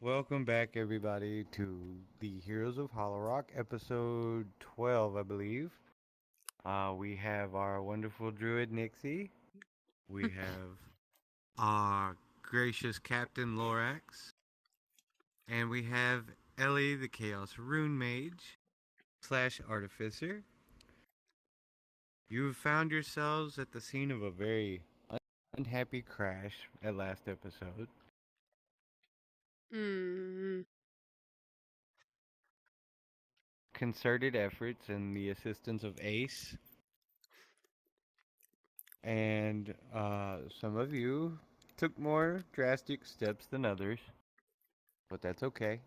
Welcome back, everybody, to the Heroes of Hollowrock, episode 12, I believe. We have our wonderful druid, Nixie. We have our gracious Captain Lorax. And we have Ellie, the Chaos Rune Mage / Artificer. You have found yourselves at the scene of a very unhappy crash at last episode. Concerted efforts and the assistance of Ace and some of you took more drastic steps than others, but that's okay.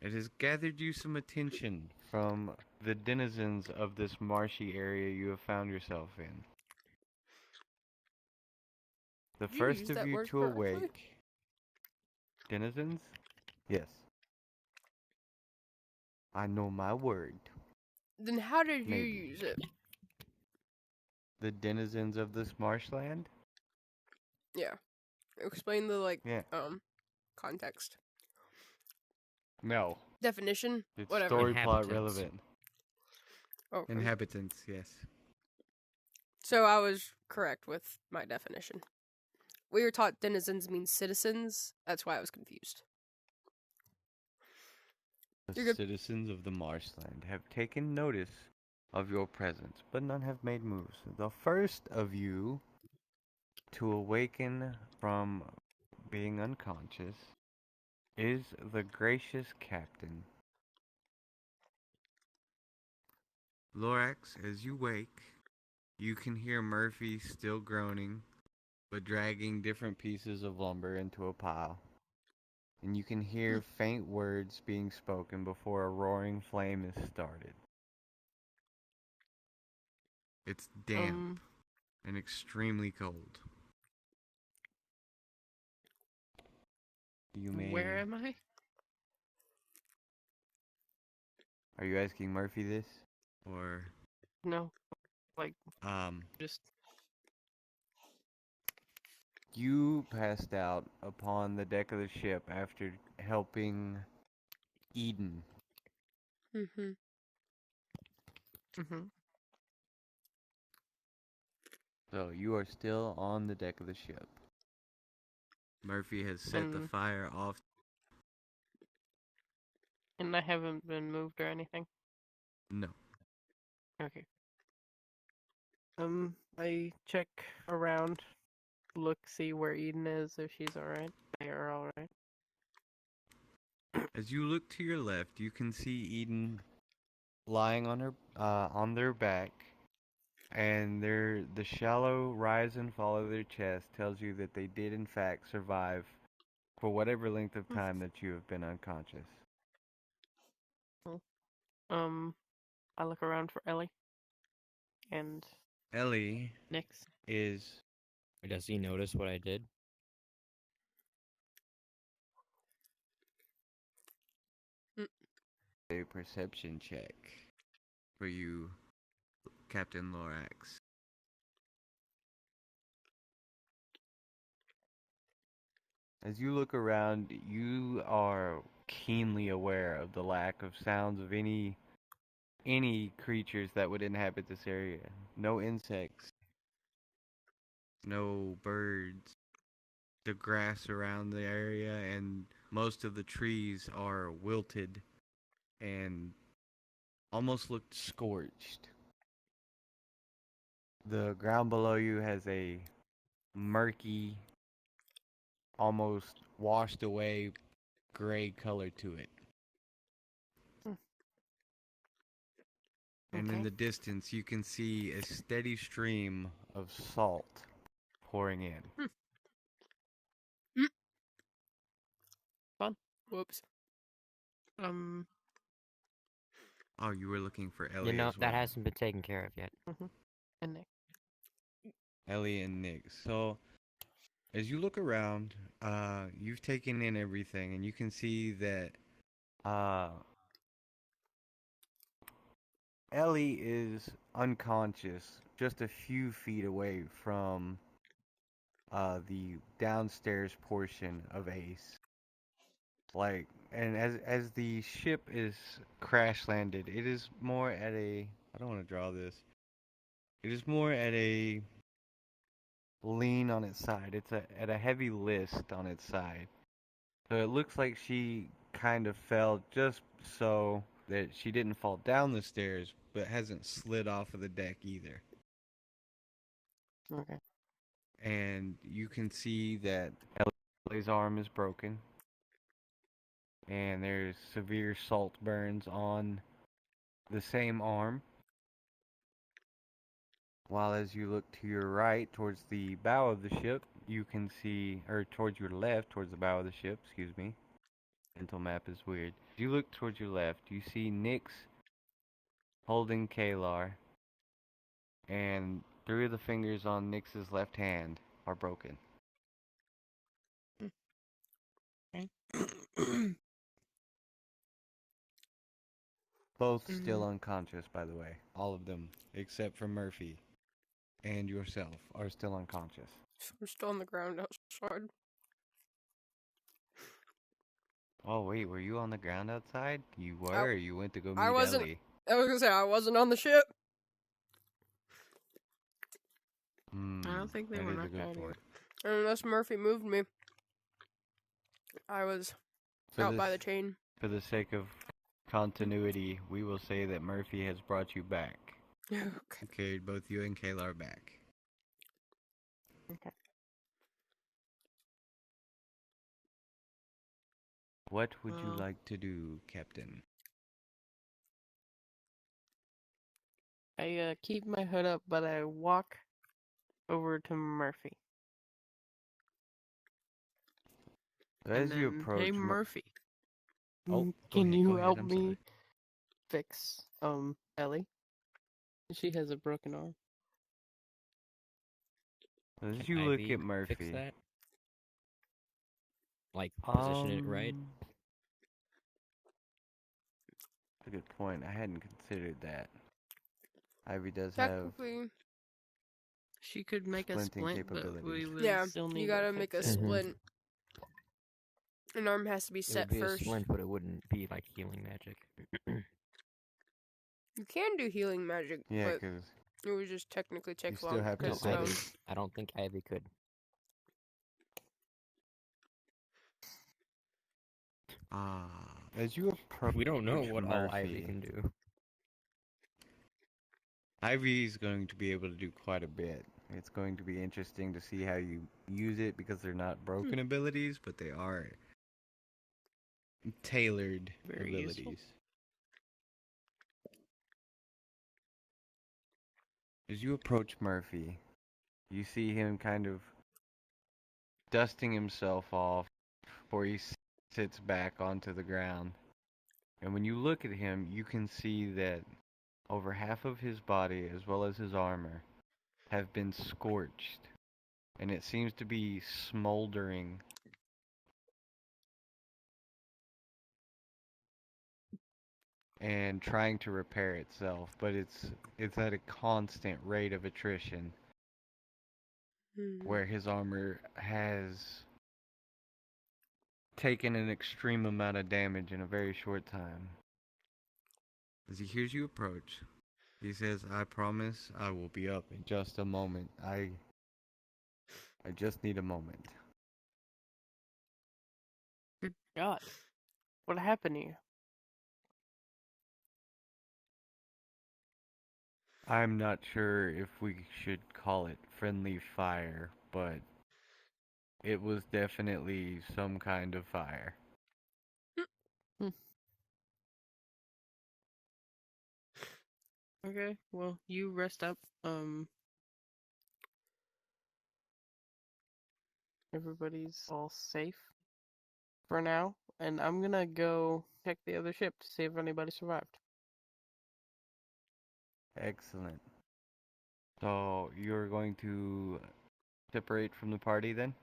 It has gathered you some attention from the denizens of this marshy area you have found yourself in. The first of you to awake. Denizens? Yes. I know my word. Then how did Maybe. you use it? The denizens of this marshland? Yeah. Explain the Yeah. context. No. Definition? It's Whatever. story plot relevant. Okay. Inhabitants, yes. So I was correct with my definition. We were taught denizens means citizens. That's why I was confused. The citizens of the marshland have taken notice of your presence, but none have made moves. The first of you to awaken from being unconscious is the gracious captain. Lorax, as you wake, you can hear Murphy still groaning, but dragging different pieces of lumber into a pile. And you can hear faint words being spoken before a roaring flame is started. It's damp and extremely cold. Where am I? Are you asking Murphy this? Or No. Just you passed out upon the deck of the ship after helping Eden. Mm-hmm. So you are still on the deck of the ship. Murphy has set the fire off. And I haven't been moved or anything? No. Okay. I check around, look, see where Eden is, if she's alright. They are alright. As you look to your left, you can see Eden lying on her on their back, and the shallow rise and fall of their chest tells you that they did in fact survive for whatever length of time that you have been unconscious. I look around for Ellie. And Ellie Nix. is... Does he notice what I did? A perception check for you, Captain Lorax. As you look around, you are keenly aware of the lack of sounds of any creatures that would inhabit this area. No insects, no birds. The grass around the area and most of the trees are wilted and almost looked scorched. The ground below you has a murky, almost washed away gray color to it. And in the distance, you can see a steady stream of salt pouring in. Fun. Whoops. Oh, you were looking for Ellie You know, as well. that hasn't been taken care of yet. And Nick. Ellie and Nick. So, as you look around, you've taken in everything, and you can see that Ellie is unconscious just a few feet away from the downstairs portion of Ace. like, and as the ship is crash landed, it is more at a. I don't want to draw this. It is more at a lean on its side. It's at a heavy list on its side. So it looks like she kind of fell just so that she didn't fall down the stairs, but hasn't slid off of the deck either. Okay. And you can see that Ellie's arm is broken, and there's severe salt burns on the same arm. While as you look to your right, towards the bow of the ship, you can see, or towards your left, towards the bow of the ship, excuse me. Mental map is weird. If you look towards your left, you see Nyx holding Kalar, and three of the fingers on Nyx's left hand are broken. Both still unconscious, by the way. All of them, except for Murphy and yourself, are still unconscious. We're still on the ground outside. Oh, wait, were you on the ground outside? You were, I- or you went to go meet I wasn't. Ellie? I was gonna say I wasn't on the ship. I don't think they That were is a knocked good out point. either. Unless Murphy moved me. I was out by the chain. For the sake of continuity, we will say that Murphy has brought you back. Okay. Carried both you and Kalar back. Okay. What would you like to do, Captain? I keep my hood up, but I walk over to Murphy. As you then, approach, hey Murphy, Oh, go can ahead, you go ahead, help I'm me sorry. fix Ellie? She has a broken arm. As Can you look Ivy at Murphy, fix that? Like, position it right? That's a good point. I hadn't considered that. Ivy does have. Technically, She could make a Splinting splint, but we capabilities. would yeah, still need you to gotta fix make a it. splint. An arm has to be It would set be first. a splint, but it wouldn't be like healing magic. You can do healing magic, Yeah, but because it would just technically take still long. have to No, 'cause, set Ivy. it. I don't think Ivy could. As you approach, We don't know what all Ivy Murphy, can do. Ivy's going to be able to do quite a bit. It's going to be interesting to see how you use it because they're not broken abilities, but they are tailored Very abilities. useful. As you approach Murphy, you see him kind of dusting himself off before he sits back onto the ground. And when you look at him, you can see that over half of his body, as well as his armor, have been scorched. And it seems to be smoldering. And trying to repair itself, but it's at a constant rate of attrition, where his armor has taken an extreme amount of damage in a very short time. As he hears you approach, he says, "I promise I will be up in just a moment. I just need a moment." Good God. What happened to you? I'm not sure if we should call it friendly fire, but it was definitely some kind of fire. Okay, well, you rest up. Everybody's all safe for now, and I'm gonna go check the other ship to see if anybody survived. Excellent. So you're going to separate from the party then?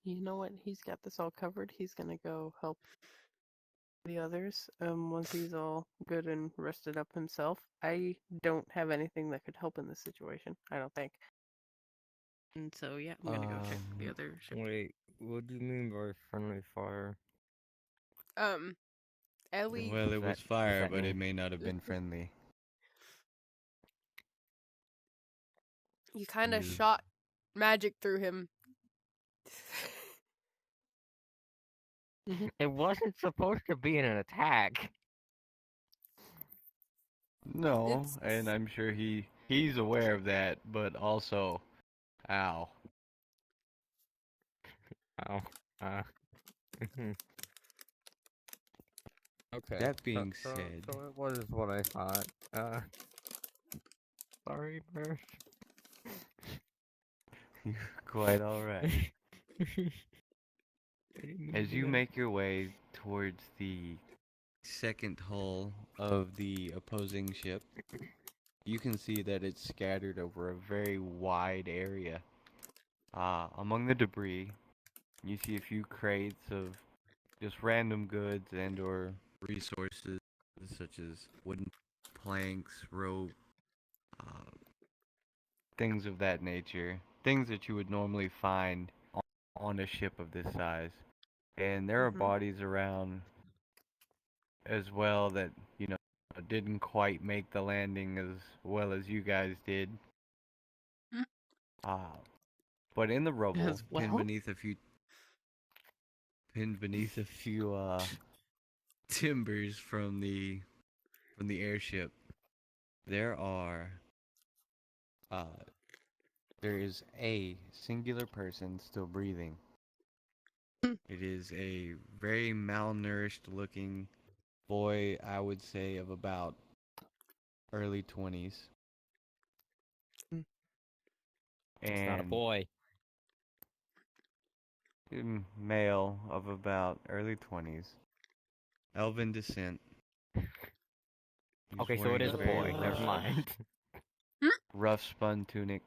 You know what? He's got this all covered. He's gonna go help the others. Once he's all good and rested up himself. I don't have anything that could help in this situation. I don't think. And so yeah, I'm gonna go check the other ship. Wait, What do you mean by friendly fire? Ellie, Well, it was Does fire, that but it mean- may not have been friendly. you kind of You- shot magic through him. It wasn't supposed to be an attack. No, It's- and I'm sure he's aware of that, but also, ow. Oh. Okay. That being said, so it was what I thought. Sorry, Mersh. you're quite all right. As you make your way towards the second hull of the opposing ship, you can see that it's scattered over a very wide area. Among the debris, you see a few crates of just random goods and or resources such as wooden planks, rope, uh, things of that nature. Things that you would normally find on a ship of this size. And there are Mhm. bodies around as well that, didn't quite make the landing as well as you guys did. Mm. Uh, but in the rubble, As well? pinned beneath a few timbers from the airship, there are uh there is a singular person still breathing. It is a very malnourished looking boy, I would say of about early 20s. It's not a And boy. male of about early 20s. Elven descent. He's Okay, so it wearing is a very boy. Never mind. rough spun tunic.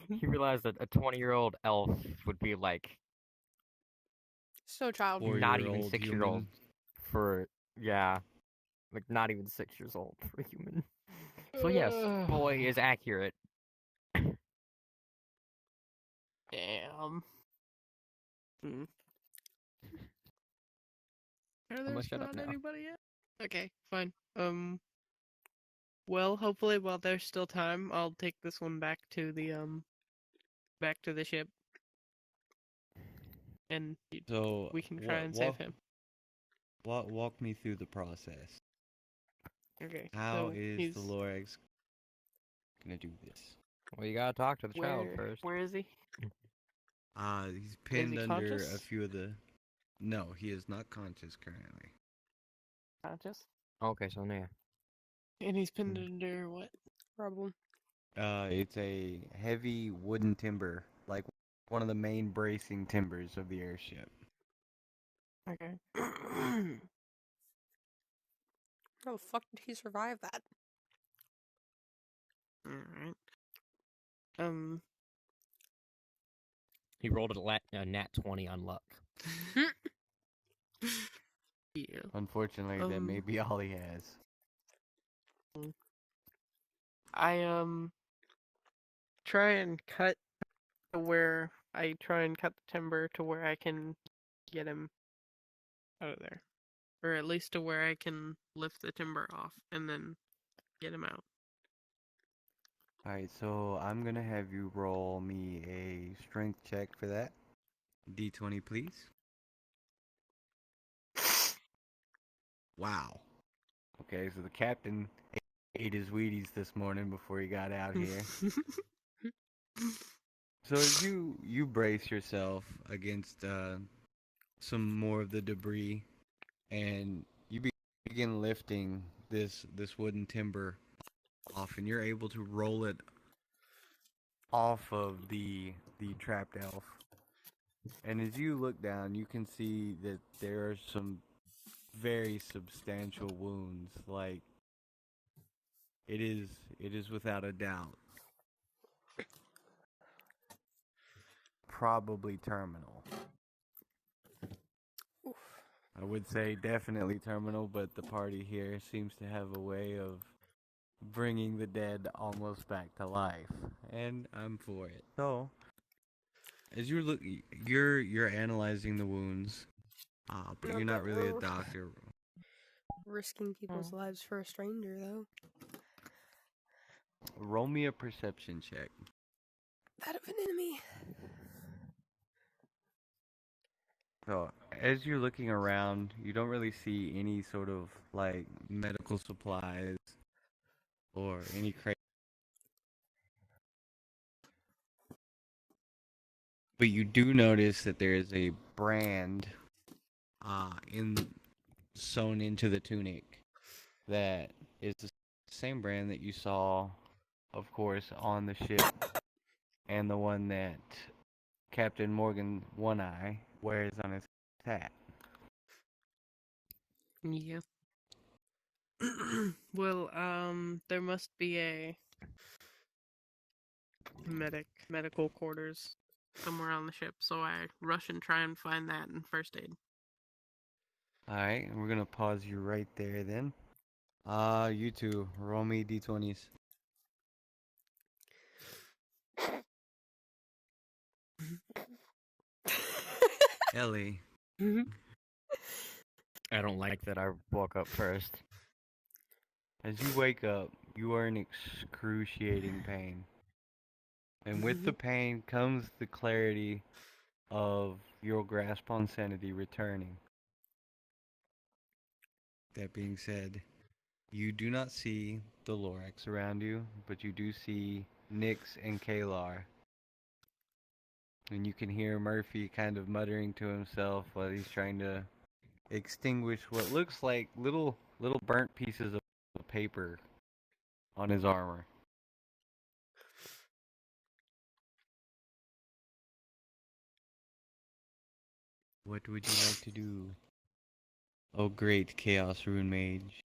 You realize that a 20-year-old elf would be like So childish. not even 4-year-old 6-year-old human. for like not even 6 years old for a human. So yes, boy is accurate. Damn. Are I'm there gonna shut up not now. anybody yet? Okay, fine. Well, hopefully while there's still time, I'll take this one back to the ship, and So we can try and save him. walk me through the process. Okay. How so is he's the Lorax gonna do this? Well, you gotta talk to the child first. Where is he? He's pinned he under a conscious? few of the. No, he is not conscious currently. Conscious. Okay, so yeah. And he's pinned Mm. under what? Rubble. It's a heavy wooden timber, like one of the main bracing timbers of the airship. Okay. How the fuck did he survive that? All right. He rolled a nat 20 on luck. Yeah. Unfortunately, that may be all he has. I try and cut the timber to where I can get him out of there, or at least to where I can lift the timber off and then get him out. Alright, so I'm gonna have you roll me a strength check for that. D20, please. Wow. Okay, so the captain ate his Wheaties this morning before he got out here. So as you brace yourself against some more of the debris, and you begin lifting this wooden timber off, and you're able to roll it off of the trapped elf. And as you look down, you can see that there are some very substantial wounds. Like it is without a doubt probably terminal. Oof. I would say definitely terminal, but the party here seems to have a way of bringing the dead almost back to life, and I'm for it. So, As you look, you're analyzing the wounds, but Not you're not that really a we're doctor. risking people's lives for a stranger, though. Roll me a perception check. That of an enemy. So, as you're looking around, you don't really see any sort of like medical supplies or any crazy. But you do notice that there is a brand in sewn into the tunic that is the same brand that you saw, of course, on the ship, and the one that Captain Morgan One Eye wears on his hat. Yeah. Well, there must be a medical quarters somewhere on the ship, so I rush and try and find that in first aid. Alright, we're gonna pause you right there then. You two, roll me d20s. Ellie, I don't like that I woke up first. as you wake up, you are in excruciating pain. And with the pain comes the clarity of your grasp on sanity returning. That being said, you do not see the Lorax around you, but you do see Nyx and Kalar. And you can hear Murphy kind of muttering to himself while he's trying to extinguish what looks like little burnt pieces of paper on his armor. What would you like to do? Oh great Chaos Rune Mage.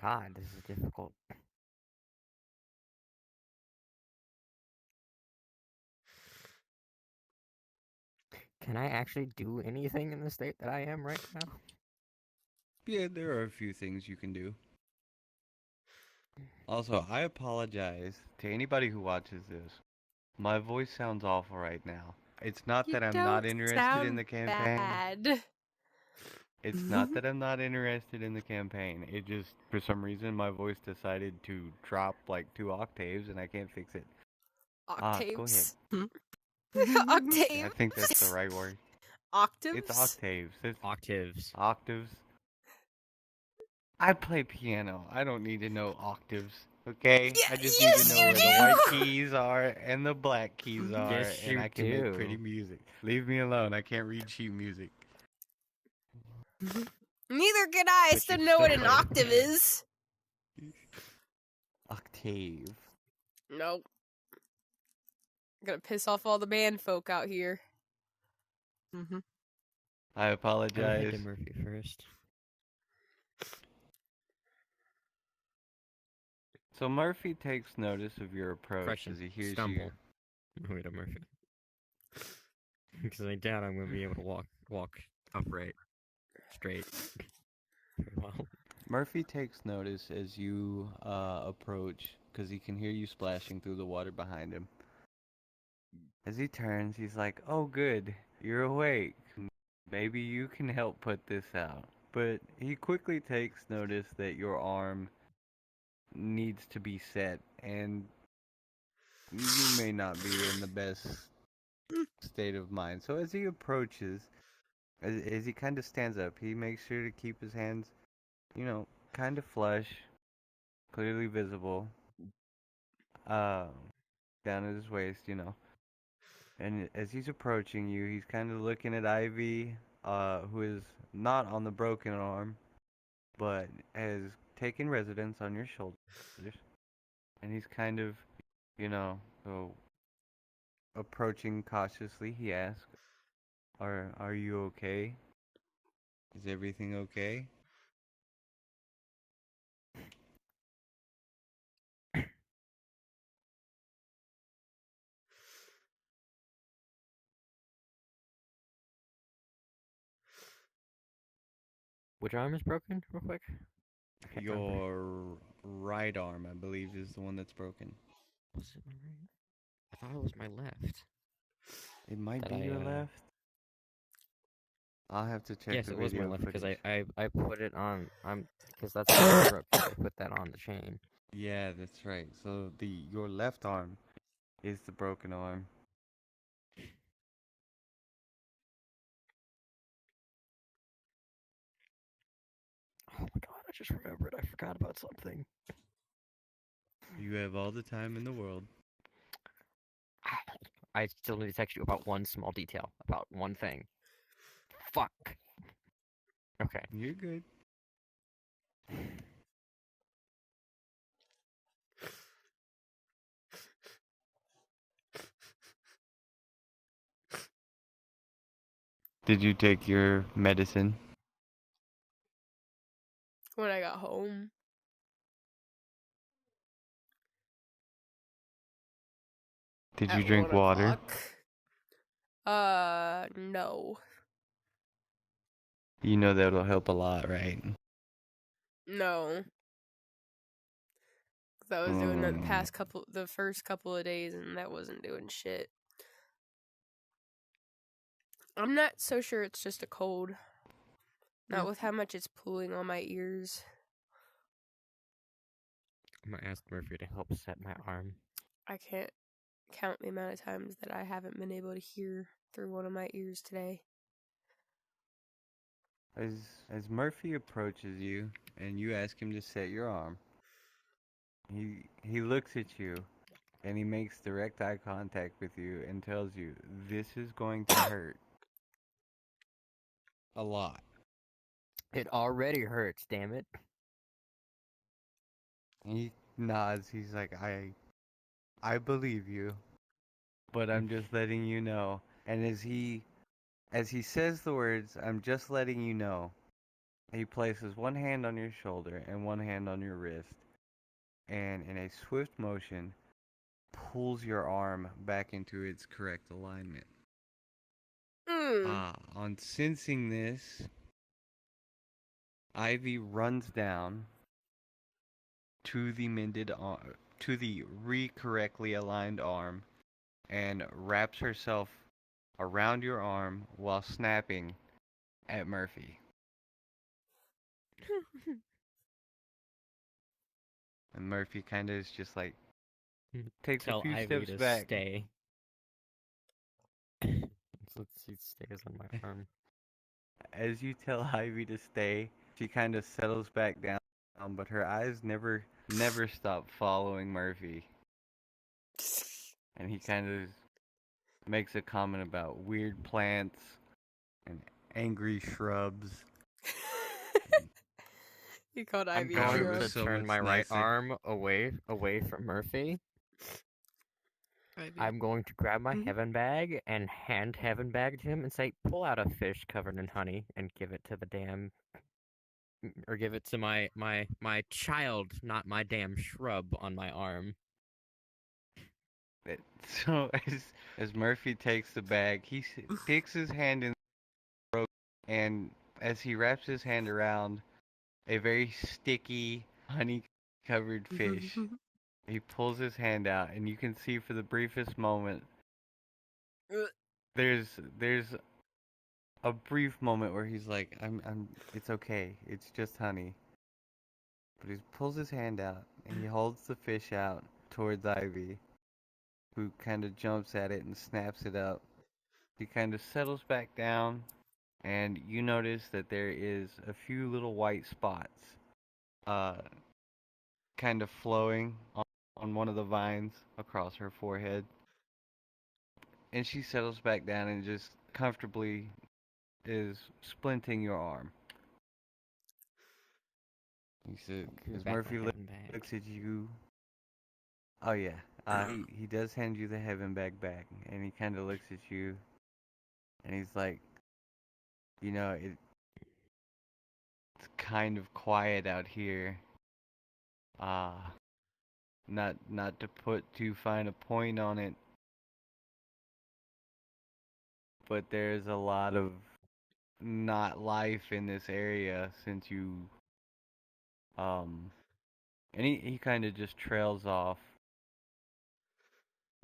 God, this is difficult. Can I actually do anything in the state that I am right now? Yeah, there are a few things you can do. Also, I apologize to anybody who watches this. My voice sounds awful right now. It's not You that I'm don't not interested in sound the campaign. bad. It's not that I'm not interested in the campaign. It just, for some reason, my voice decided to drop like 2 octaves and I can't fix it. Go ahead. Octaves. I Octaves. think that's the right word. Octaves. It's octaves. It's Octaves. octaves. I play piano. I don't need to know octaves. Okay? Yeah, I just yes, need to know you where the do. white keys are and the black keys are, Yes, and you I can make pretty do. music. Leave me alone. I can't read sheet music. Neither can I. I But still you know what still an play the octave piano. is. Octave. Nope. Gonna piss off all the band folk out here. I I would head apologize. to Murphy first. So Murphy takes notice of your approach Question. as he hears Stumble. Wait, to Murphy. Because I doubt I'm going to be able to walk upright, straight, very well. Murphy takes notice as you approach because he can hear you splashing through the water behind him. As he turns, he's like, "Oh, good, you're awake. Maybe you can help put this out." But he quickly takes notice that your arm needs to be set, and you may not be in the best state of mind. So as he approaches, as he kind of stands up, he makes sure to keep his hands, kind of flush, clearly visible, uh, down at his waist. And as he's approaching you, he's kind of looking at Ivy, who is not on the broken arm, but has taken residence on your shoulders. And he's kind of, so approaching cautiously, he asks, Are you okay? Is everything okay? Which arm is broken, real quick? I can't remember. Your right arm, I believe, is the one that's broken. Was it my right? I thought it was my left. It might That be your I, left. I'll have to check Yes, the it was my video left because footage. I put it on. Because that's how I broke. 'Cause I put that on the chain. Yeah, that's right. So your left arm is the broken arm. Oh my god! I just remembered. I forgot about something. You have all the time in the world. I still need to text you about one small detail, about one thing. Fuck. Okay. You're good. Did you take your medicine? When I got home. Did you At drink 1 water? o'clock. No. You know that'll help a lot, right? No. 'Cause I was doing that Mm. the first couple of days, and that wasn't doing shit. I'm not so sure it's just a cold. Not with how much it's pulling on my ears. I'm gonna ask Murphy to help set my arm. I can't count the amount of times that I haven't been able to hear through one of my ears today. As Murphy approaches you and you ask him to set your arm, he looks at you and he makes direct eye contact with you and tells you this is going to hurt a lot. It already hurts, damn it. And he nods. He's like, I believe you, but I'm just letting you know. And as he says the words, I'm just letting you know, he places one hand on your shoulder and one hand on your wrist, and in a swift motion, pulls your arm back into its correct alignment. On sensing this, Ivy runs down to the mended arm, to the correctly aligned arm, and wraps herself around your arm while snapping at Murphy. And Murphy kind of is just like, takes a Tell few Ivy steps to back. stay. So she stays on my arm. As you tell Ivy to stay, she kind of settles back down, but her eyes never stop following Murphy. And he kind of makes a comment about weird plants and angry shrubs. You called I'm Ivy a going It to was shrub. so turn much my right nicer. arm away from Murphy. I'm going to grab my heaven bag and hand heaven bag to him and say, pull out a fish covered in honey and give it to the damn, or give it to my child, not my damn shrub on my arm. So as Murphy takes the bag, he sticks his hand in the rope, and as he wraps his hand around a very sticky, honey-covered fish, he pulls his hand out, and you can see for the briefest moment, there's a brief moment where he's like, it's okay, it's just honey. But he pulls his hand out, and he holds the fish out towards Ivy, who kind of jumps at it and snaps it up. He kind of settles back down, and you notice that there is a few little white spots, uh, kind of flowing on one of the vines across her forehead. And she settles back down and just comfortably is splinting your arm. He said, Give me as back my Murphy heaven bag. looks at you. Oh yeah, he does hand you the heaven bag back, and he kind of looks at you, and he's like, it's kind of quiet out here. Uh, not to put too fine a point on it, but there's a lot of not life in this area since you um and he kind of just trails off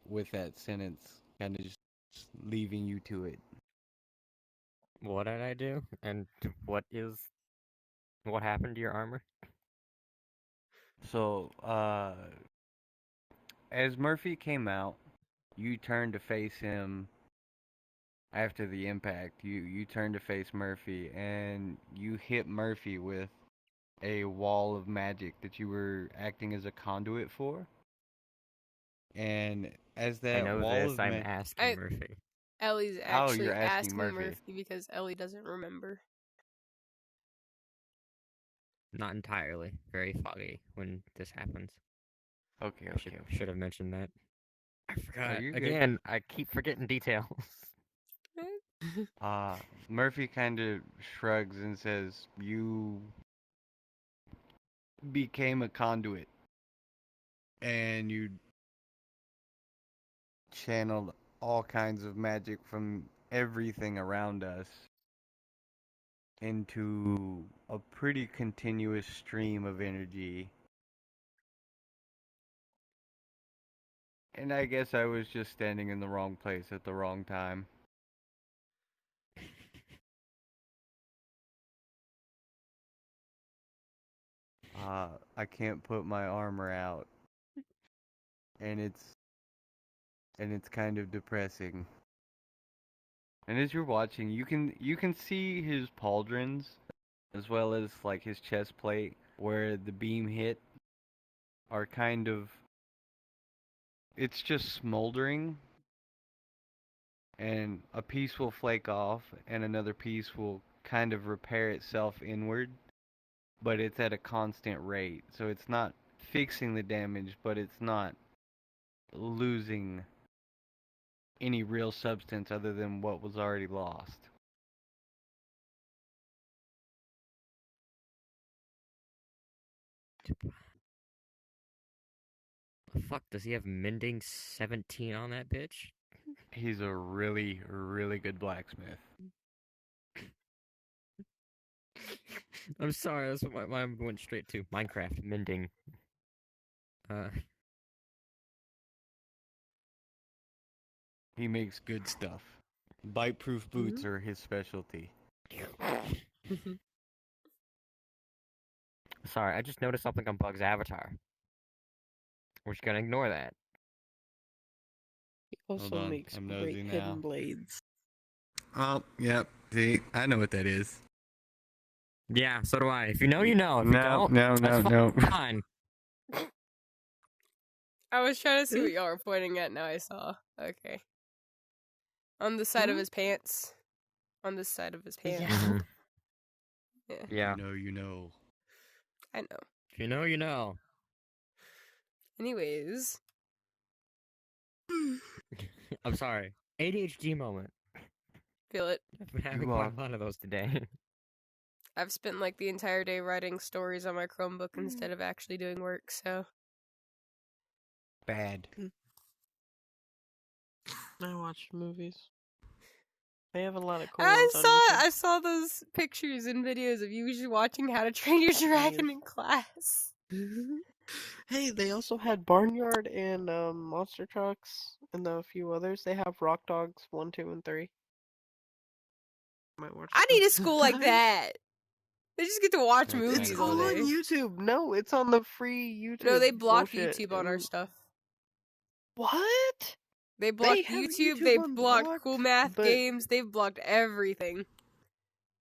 with that sentence, kind of just leaving you to it. What did I do? And what happened to your armor? So, as Murphy came out, you turned to face him after the impact. You turned to face Murphy, and you hit Murphy with a wall of magic that you were acting as a conduit for. And as I that know wall this. of I'm magic, asking Murphy. Ellie's oh, you're actually asking asking Murphy. Murphy because Ellie doesn't remember. Not entirely. Very foggy when this happens. Okay, I should have mentioned that. I forgot. you good? Again, I keep forgetting details. Murphy kind of shrugs and says, "You became a conduit, and you channeled all kinds of magic from everything around us into a pretty continuous stream of energy. And I guess I was just standing in the wrong place at the wrong time. I can't put my armor out, and it's kind of depressing. And as you're watching, you can see his pauldrons as well as like his chest plate where the beam hit are kind of, it's just smoldering, and a piece will flake off and another piece will kind of repair itself inward, but it's at a constant rate. So it's not fixing the damage, but it's not losing any real substance other than what was already lost. The fuck, does he have mending 17 on that bitch? He's a really, really good blacksmith. I'm sorry, that's what my mind went straight to. Minecraft mending. He makes good stuff. Bite-proof boots are his specialty. Sorry, I just noticed something on Bug's avatar. We're just gonna ignore that. He also on, makes I'm great nosy now. hidden blades. Oh, yep. See, I know what that is. Yeah, so do I. If you know, you know. If you No, don't, no, that's no, no. fine. I was trying to see what y'all were pointing at. Now I saw. Okay. On the side of his pants. On this side of his pants. Yeah. Yeah. Yeah. You know, you know. I know. If you know, you know. Anyways. I'm sorry. ADHD moment. Feel it. I've been having You quite are- a lot of those today. I've spent like the entire day writing stories on my Chromebook instead of actually doing work, so. Bad. I watch movies. They have a lot of cool ones on YouTube. I saw those pictures and videos of you just watching How to Train Your Dragon in class. Hey, they also had Barnyard and Monster Trucks and a few others. They have Rock Dogs 1, 2, and 3. Might watch I need a those school like sometime. that. They just get to watch That's movies It's kinda all on day. YouTube. No, it's on the free YouTube. No, they blocked bullshit. YouTube on our stuff. What? They blocked have YouTube, YouTube they blocked unblocked, Cool Math but- Games, they've blocked everything.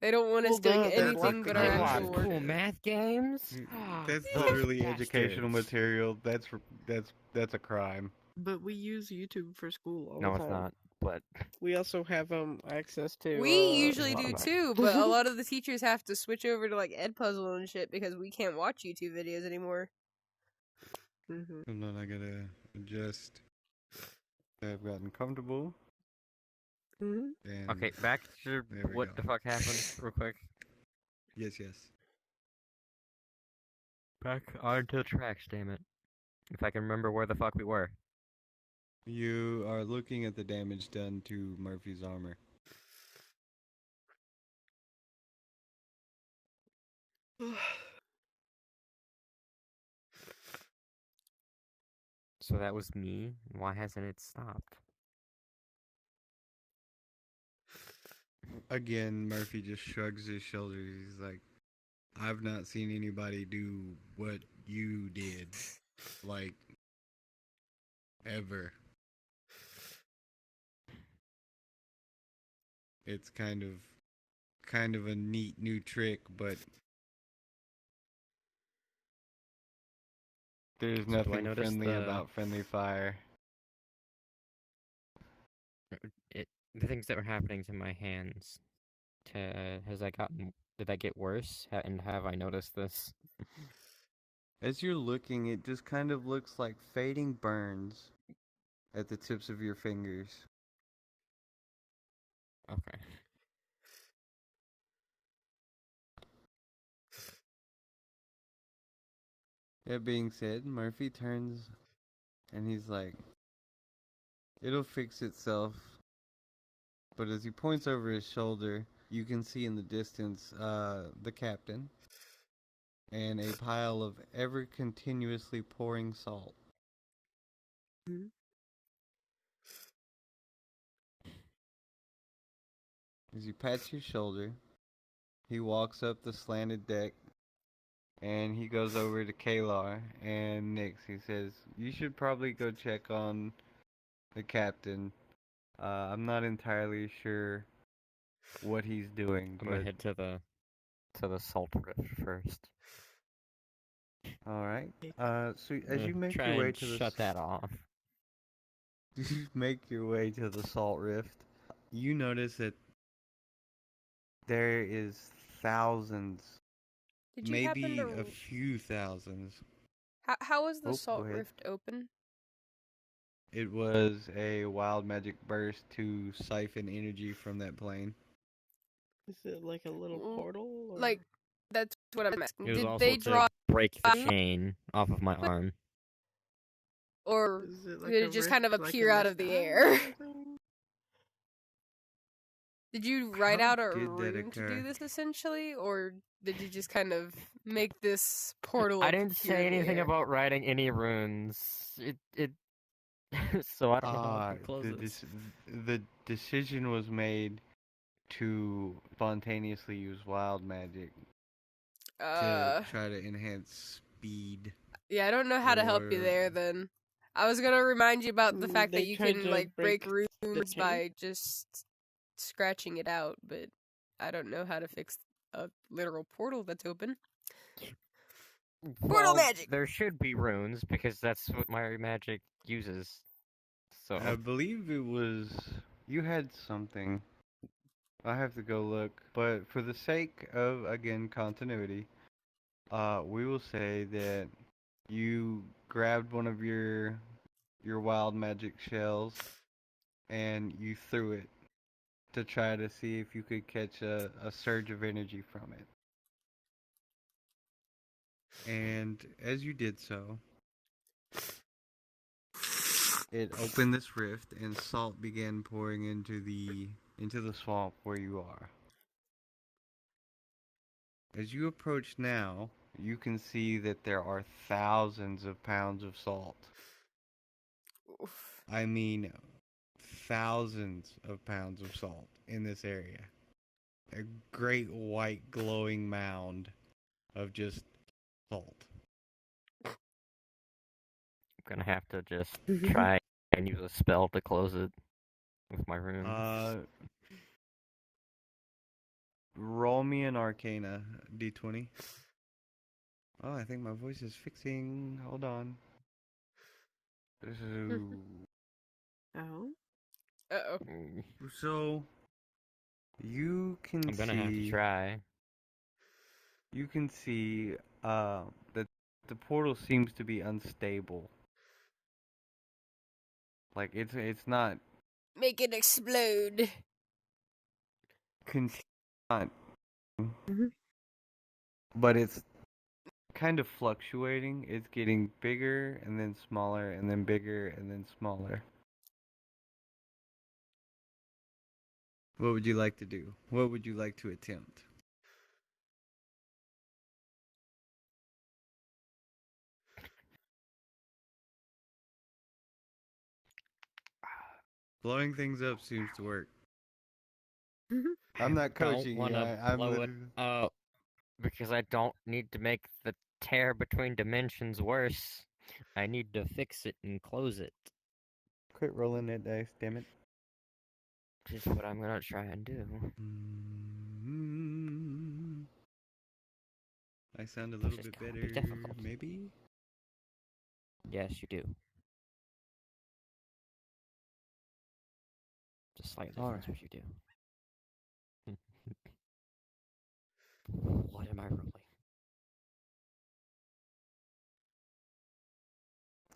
They don't want us Well, doing duh, they anything blocked but the our games actual and work. Cool math games? That's Those literally bastards. educational material. That's a crime. But we use YouTube for school all No, the it's time. not. But We also have access to. We usually do Spotify. too, but a lot of the teachers have to switch over to like Edpuzzle and shit because we can't watch YouTube videos anymore. Mhm. Hold on, I gotta adjust. I've gotten comfortable. Mhm. And okay, back to There we what go. the fuck happened, real quick. Yes. Back onto the tracks, damn it. If I can remember where the fuck we were. You are looking at the damage done to Murphy's armor. So that was me. Why hasn't it stopped? Again, Murphy just shrugs his shoulders. He's like, I've not seen anybody do what you did, like, ever. It's kind of a neat new trick, but there's So do I nothing notice friendly about friendly fire. the things that were happening to my hands? Did that get worse? And have I noticed this? As you're looking, it just kind of looks like fading burns at the tips of your fingers. Okay. That being said, Murphy turns and he's like, it'll fix itself. But as he points over his shoulder, you can see in the distance the captain and a pile of ever continuously pouring salt. Mhm. As you pat your shoulder, he walks up the slanted deck and he goes over to Kalar and Nix. He says, you should probably go check on the captain. I'm not entirely sure what he's doing, I'm gonna but head to the salt rift first. all right. So I'm as gonna you make try your way and to the shut that off. you make your way to the salt rift, you notice that there is thousands, Did you happen maybe a to? few thousands. How was the Oh, go salt ahead. rift open? It was a wild magic burst to siphon energy from that plane. Is it like a little Mm, portal? Or... Like, that's what I'm asking. It was Did also they to draw, break the chain off of my arm. or Is it like did a it just kind of rift, like appear in out the of the sky air? or something? Did you write How out a did that rune to do occur? this essentially, or did you just kind of make this portal I appear didn't say in the anything air? about writing any runes. It so I don't know how I can close this. The decision was made to spontaneously use wild magic to try to enhance speed. Yeah, I don't know how to help you Or there then. I was gonna remind you about the fact that They you tried can, to like, break break the runes chain? by just scratching it out, but I don't know how to fix a literal portal that's open. Portal Well, magic! there should be runes because that's what my magic uses. So I believe it was you had something. I have to go look, but for the sake of again continuity, we will say that you grabbed one of your wild magic shells and you threw it to try to see if you could catch a surge of energy from it. And as you did so, it opened this rift and salt began pouring into the swamp where you are. As you approach now, you can see that there are thousands of pounds of salt. Oof. I mean, thousands of pounds of salt in this area. A great white glowing mound of just salt. I'm gonna have to just try and use a spell to close it with my runes. Roll me an Arcana D20. Oh, I think my voice is fixing. Hold on. Oh. Uh-oh. So you can I'm gonna have to try. You can see that the portal seems to be unstable. Like it's not Make it explode. not, Mhm. but it's kind of fluctuating. It's getting bigger and then smaller and then bigger and then smaller. What would you like to do? What would you like to attempt? Blowing things up seems to work. I'm not Don't coaching you. want to I'm blow it literally... up because I don't need to make the tear between dimensions worse. I need to fix it and close it. Quit rolling that dice, damn it. Which is what I'm gonna try and do. I sound a Which little is bit gonna better, be difficult. maybe? Yes, you do. Just slight difference, Alright. but you do. What am I rolling?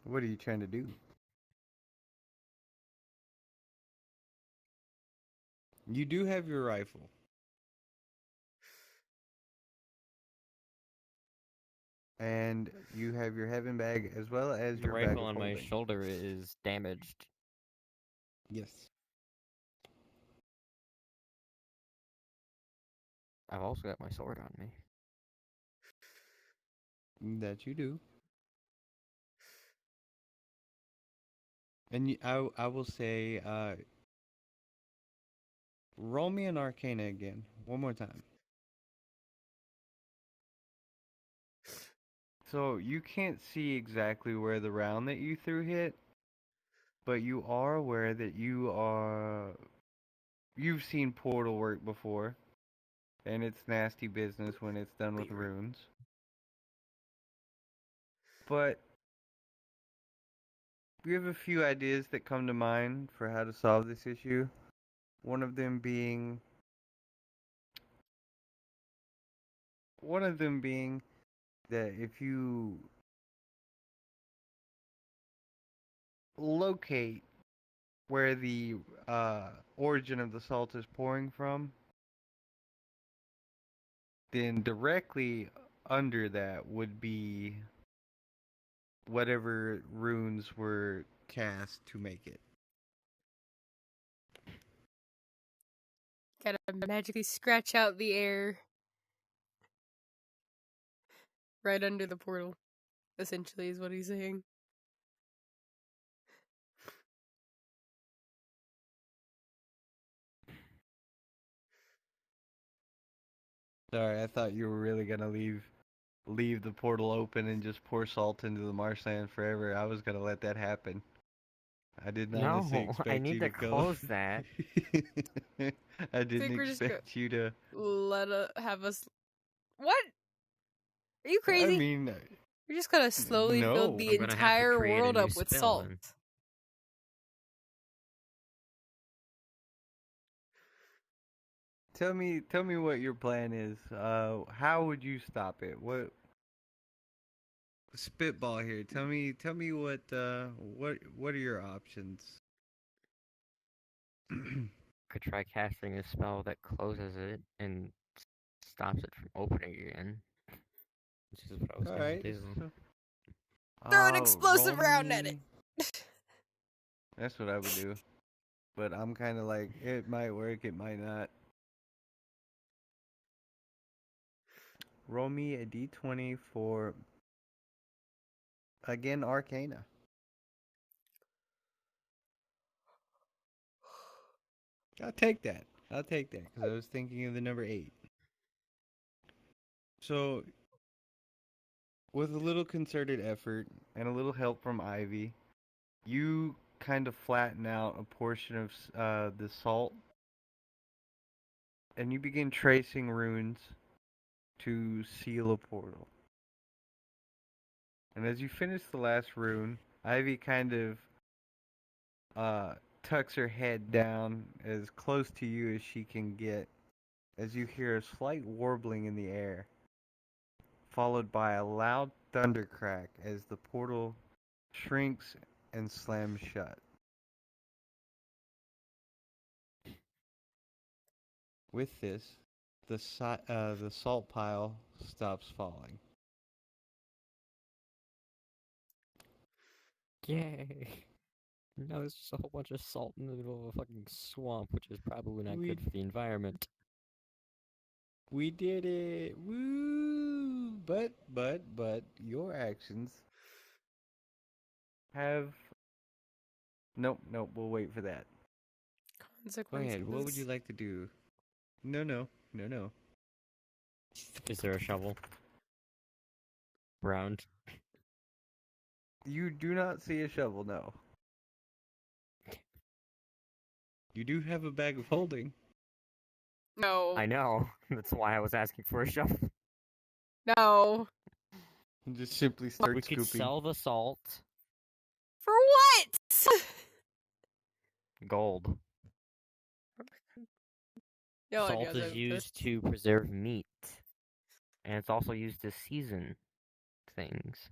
What are you trying to do? You do have your rifle. And you have your heaven bag as well as The your bag rifle of on my holding. shoulder is damaged. Yes. I've also got my sword on me. That you do. And I will say, roll me an Arcana again. One more time. So you can't see exactly where the round that you threw hit, but you are aware that you've seen portal work before, and it's nasty business when it's done with runes. But you have a few ideas that come to mind for how to solve this issue. One of them being that if you locate where the origin of the salt is pouring from, then directly under that would be whatever runes were cast to make it. Gotta magically scratch out the air right under the portal, essentially, is what he's saying. Sorry, I thought you were really gonna leave the portal open and just pour salt into the marshland forever. I was gonna let that happen. I didn't honestly No, I expect you need to to go. close that. I didn't think we're just expect you to. have us. What? Are you I crazy? mean, You're just gonna slowly fill no. the I'm gonna have to entire create a world new up with spell salt. then. Tell me what your plan is. How would you stop it? What spitball here? Tell me what are your options? Could try casting a spell that closes it and stops it from opening again. Which is what I was All gonna right. do. So, Throw an roll explosive round at it. me. That's what I would do. But I'm kind of like, it might work, it might not. Roll me a d20 for, again, Arcana. I'll take that. Because I was thinking of the number 8. So, with a little concerted effort and a little help from Ivy, you kind of flatten out a portion of the salt, and you begin tracing runes to seal a portal. And as you finish the last rune, Ivy kind of tucks her head down as close to you as she can get, as you hear a slight warbling in the air, followed by a loud thunder crack as the portal shrinks and slams shut. With this, the salt pile stops falling. Yay! Now there's just a whole bunch of salt in the middle of a fucking swamp, which is probably not We good for the environment. we did it! Woo! But your actions have nope. We'll wait for that. Go consequences. ahead. What would you like to do? No. Is there a shovel? Round. You do not see a shovel, no. You do have a bag of holding. No. I know. That's why I was asking for a shovel. No. You just simply start We could scooping. sell the salt. For what? Gold. No, Salt is used to preserve meat. And it's also used to season things.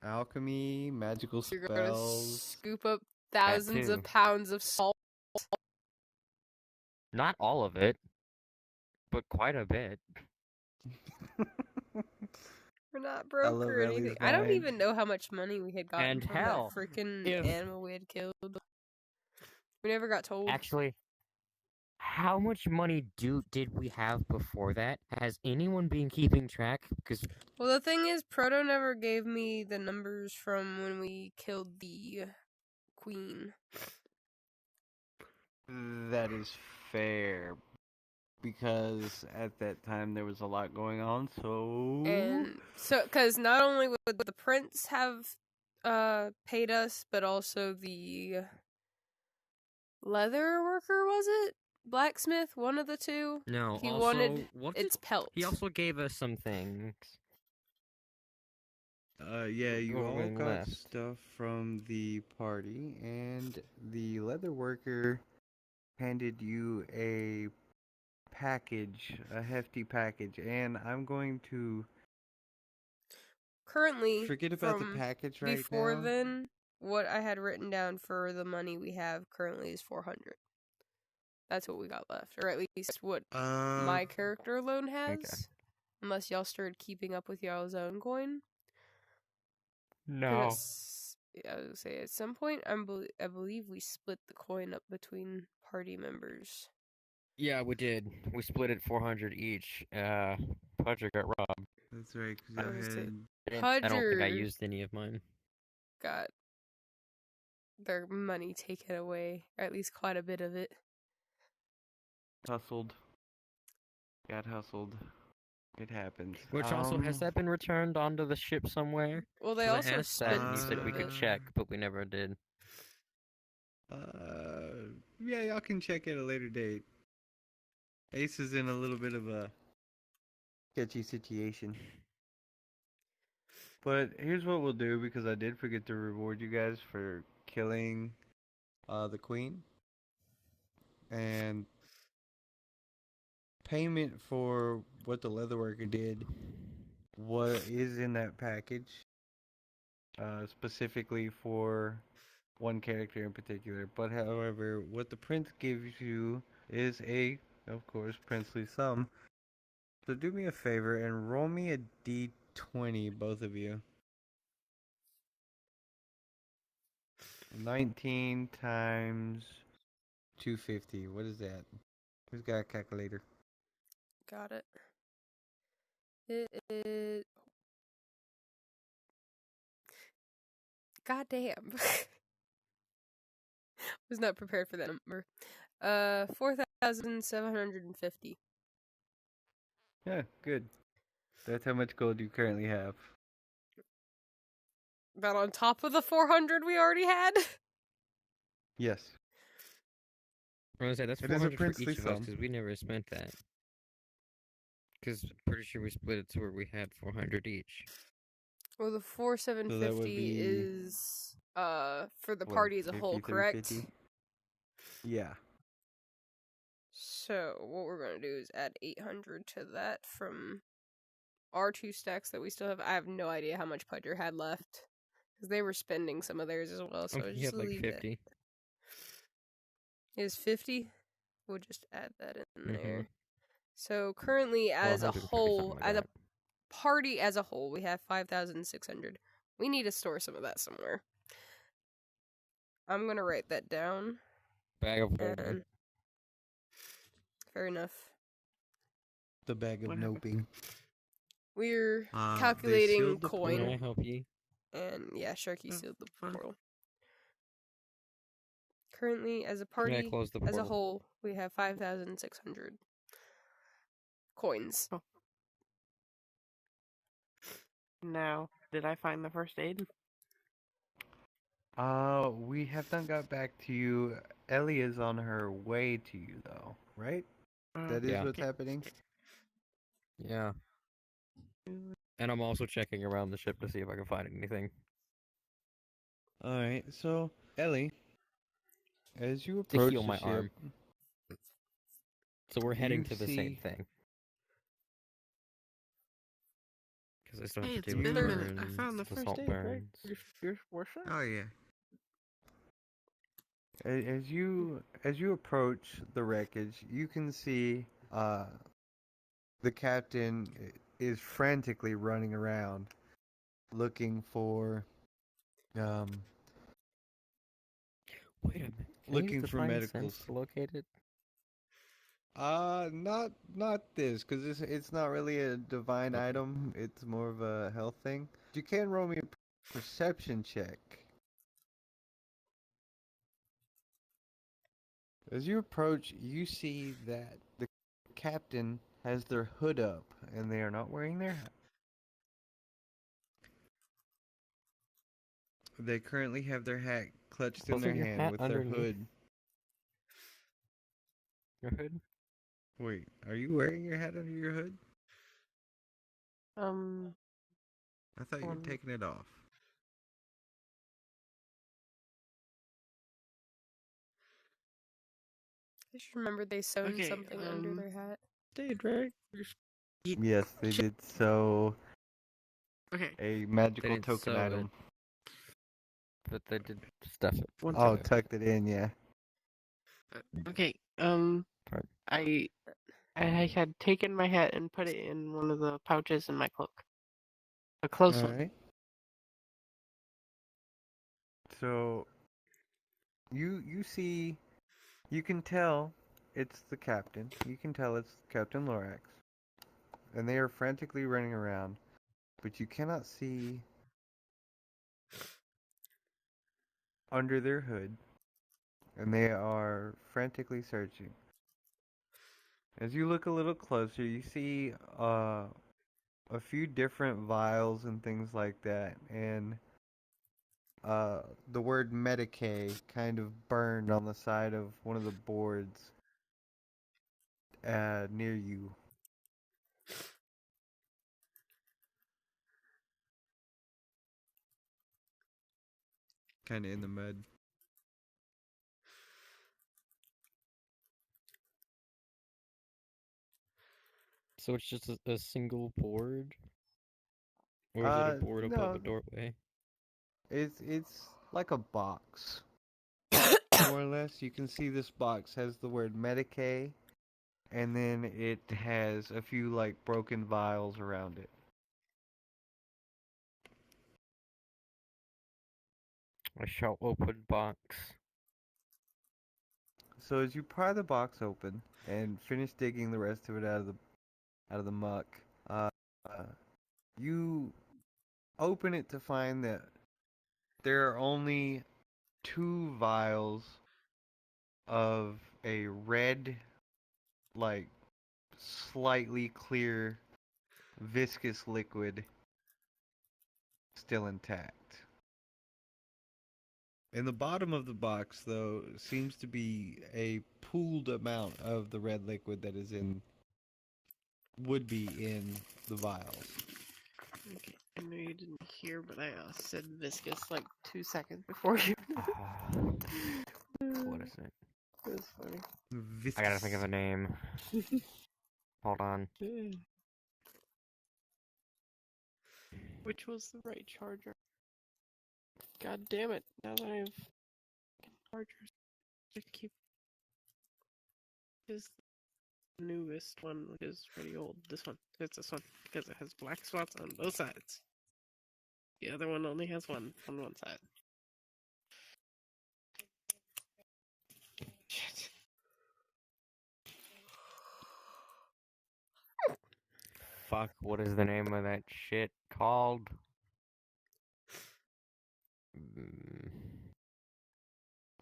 Alchemy, magical You're gonna spells. scoop up thousands too. of pounds of salt. Not all of it, but quite a bit. We're not I broke love or Ellie's anything. I don't mind. even know how much money we had gotten And from hell, that freaking if- animal we had killed. We never got told. Actually, how much money did we have before that? Has anyone been keeping track? Because Well, the thing is, Proto never gave me the numbers from when we killed the queen. That is fair. Because at that time there was a lot going on, so... And so, because not only would the prince have paid us, but also the leather worker, was it? Blacksmith, one of the two. no, He also wanted what its pelt. he also gave us some things. Yeah, you What all we got left. stuff from the party, and the leather worker handed you a package, a hefty package, and I'm going to Currently, forget about the from package right before now. then, what I had written down for the money we have currently is 400. That's what we got left, or at least what my character alone has. Unless y'all started keeping up with y'all's own coin. No. 'Cause I was gonna say at some point, I believe we split the coin up between party members. Yeah, we did. We split it 400 each. Pudger got robbed. That's right, because I I was had... I don't think I Pudger used any of mine. got their money taken away, or at least quite a bit of it. hustled. Got hustled. It happens. Which also, has that been returned onto the ship somewhere? Well, they 'Cause I also asked that, spent and you some said we of could it. check, but we never did. Yeah, y'all can check at a later date. Ace is in a little bit of a sketchy situation. But here's what we'll do, because I did forget to reward you guys for killing the queen. And payment for what the leatherworker did, what is in that package, specifically for one character in particular. But however, what the prince gives you is a, of course, princely sum. So do me a favor and roll me a d20, both of you. 19 times 250. What is that? Who's got a calculator? Got it. It is. God damn. Was not prepared for that number. 4,750. Yeah, good. That's how much gold you currently have. That on top of the 400 we already had? Yes. I was gonna say, that's It is a 400 for princely each of us, sum. because we never spent that. Because I'm pretty sure we split it to where we had 400 each. Well, the 4,750 be, is for the What, party as a whole, 53, correct? 50? Yeah. So what we're gonna do is add 800 to that from our 2 stacks that we still have. I have no idea how much Pudger had left because they were spending some of theirs as well. So He just had like leave 50. It is 50. We'll just add that in there. So currently, as a 130 whole, something like as a that. party as a whole, we have 5,600. We need to store some of that somewhere. I'm gonna write that down. Bag of holding. And fair enough. The bag of What happened? noping. We're They calculating sealed the coin, Can I help you? and yeah, Sharky Oh, sealed the fun. portal. currently, as a Yeah, party, close the as a portal. whole, we have 5,600 coins. Oh. Now, did I find the first aid? We have not got back to you. Ellie is on her way to you, though, right? That is Yeah. what's happening? Yeah. And I'm also checking around the ship to see if I can find anything. Alright, so, Ellie, as you To approach heal the my ship, arm. So we're heading you to the same see- thing. Because I still Hey, have it's to been do a the minute. I burns, found the the first salt aid, right? burns. Your worship? Oh yeah. As you approach the wreckage, you can see the captain is frantically running around looking for Wait a minute. Can I looking use the for find medicals. sense to locate it? Not this, because it's not really a divine item. It's more of a health thing. You can roll me a perception check. As you approach, you see that the captain has their hood up, and they are not wearing their hat. They currently have their hat clutched in their Wasn't your hand hat with their underneath hood. your hood? Wait, are you wearing your hat under your hood? I thought you were taking it off. I just remembered they sewn Okay, something under their hat. Aid, right? Yes, they did sew Okay. a They magical didn't token sew item. it, but they did stuff it. One Oh, second. tucked it in, yeah. Okay. Pardon. I had taken my hat and put it in one of the pouches in my cloak. A close one. Alright. So you see, you can tell it's the captain. You can tell it's Captain Lorax. And they are frantically running around, but you cannot see under their hood, and they are frantically searching. As you look a little closer, you see a few different vials and things like that, and the word Medicaid kind of burned on the side of one of the boards near you. Kind of in the mud. So it's just a single board? Or is it a board above a No, doorway? it's like a box. More or less, you can see this box has the word Medicaid, and then it has a few like broken vials around it. I shall open box. So as you pry the box open and finish digging the rest of it out of the muck, uh, you open it to find that there are only 2 vials of a red, like slightly clear, viscous liquid still intact. In the bottom of the box, though, seems to be a pooled amount of the red liquid that would be in the vials. Okay. I know you didn't hear, but I said viscous like 2 seconds before you. What is it? That's funny. Viscous. I gotta think of a name. Hold on. Which was the right charger? God damn it! Now that I have chargers, I keep is the newest one, which is pretty old. This one. It's this one because it has black spots on both sides. The other one only has one on one side. Shit. Fuck, what is the name of that shit called?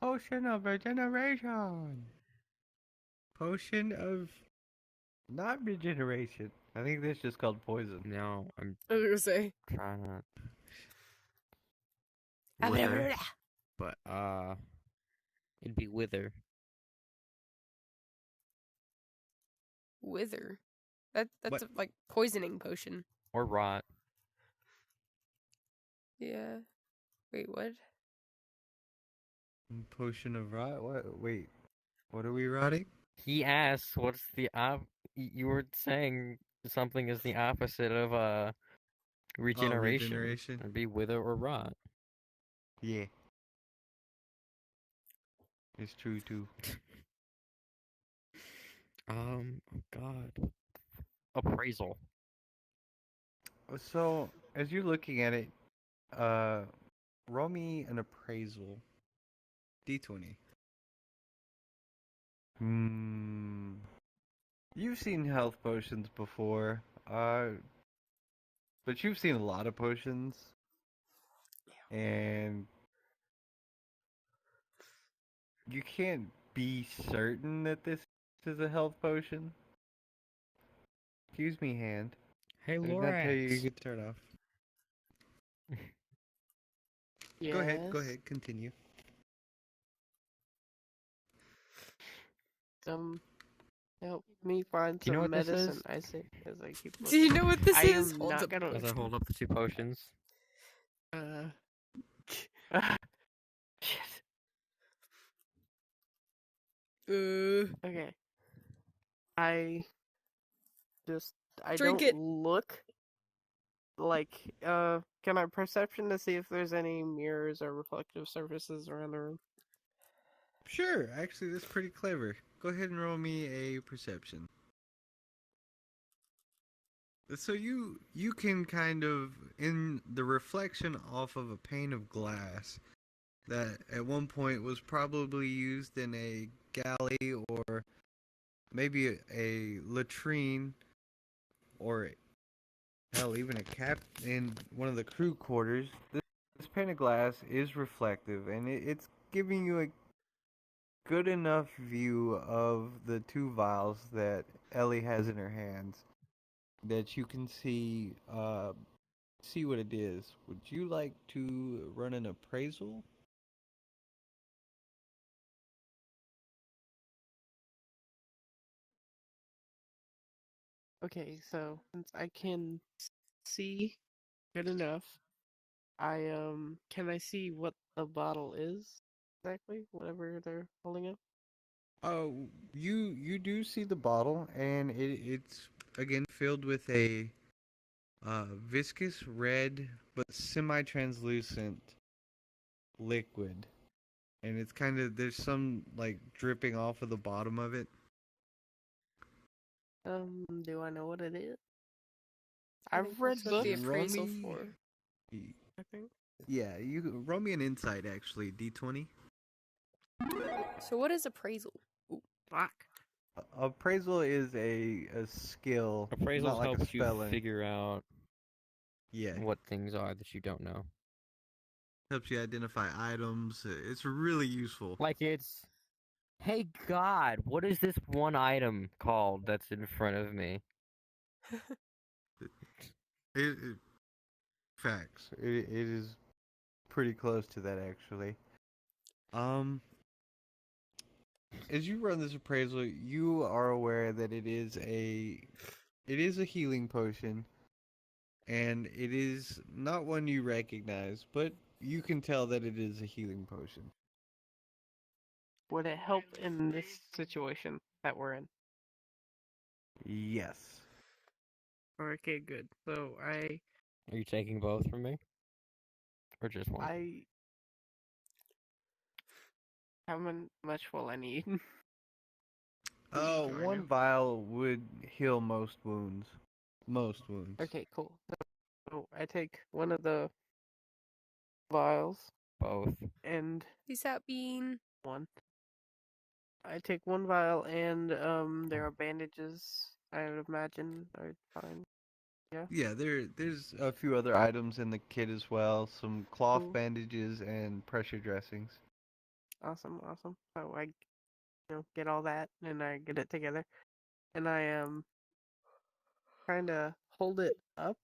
Potion of regeneration. Potion of not regeneration. I think this is just called poison. No, I'm I was gonna say. trying to. Wither. But it'd be wither. Wither. That's What? a, like poisoning potion. Or rot. Yeah. Wait, what? Potion of rot? What? Wait. What are we rotting? He asks, "What's the You were saying something is the opposite of regeneration. regeneration. It'd be wither or rot. Yeah. It's true too. Oh God. Appraisal. So, as you're looking at it, roll me an appraisal. D20. You've seen health potions before, but you've seen a lot of potions, and you can't be certain that this is a health potion. Excuse me, hand. Hey, I did not tell you you Lorax. could start off. Yes. Go ahead, continue. Help me find Do you know some what this medicine. is? I say as I keep. Do you know what this I is? am Holds not up gonna. As I hold up the two potions. Shit. Okay. I Drink don't it. look like can I perception to see if there's any mirrors or reflective surfaces around the room? Sure, actually, that's pretty clever. Go ahead and roll me a perception. So you can kind of, in the reflection off of a pane of glass that at one point was probably used in a galley or maybe a latrine or hell, even a cap in one of the crew quarters. This pane of glass is reflective, and it's giving you a good enough view of the two vials that Ellie has in her hands that you can see what it is. Would you like to run an appraisal? Okay, so since I can see good enough, can I see what the bottle is exactly? Whatever they're holding up. Oh, you do see the bottle, and it's again filled with a viscous red but semi-translucent liquid, and it's kind of there's some like dripping off of the bottom of it. Do I know what it is? I I've think read that's what the books. appraisal Roll me- for. I think. Yeah, you roll me an insight actually, D20. So what is appraisal? Fuck. Appraisal is a skill, Appraisal not like a helps you spelling. figure out Yeah, what things are that you don't know. helps you identify items. It's really useful. Like it's, hey God, what is this one item called that's in front of me? It facts. It is pretty close to that actually. As you run this appraisal, you are aware that it is a healing potion, and it is not one you recognize, but you can tell that it is a healing potion. Would it help in this situation that we're in? Yes. Okay, good. So Are you taking both from me? Or just one? how much will I need? Oh, Right one now. vial would heal most wounds. Most wounds. Okay, cool. So I take one of the vials Both. and Peace out, Bean. one. I take one vial and there are bandages. I would imagine I'd find. Yeah, there's a few other items in the kit as well. Some cloth Cool. bandages and pressure dressings. Awesome. So I, get all that and I get it together, and I kind of hold it up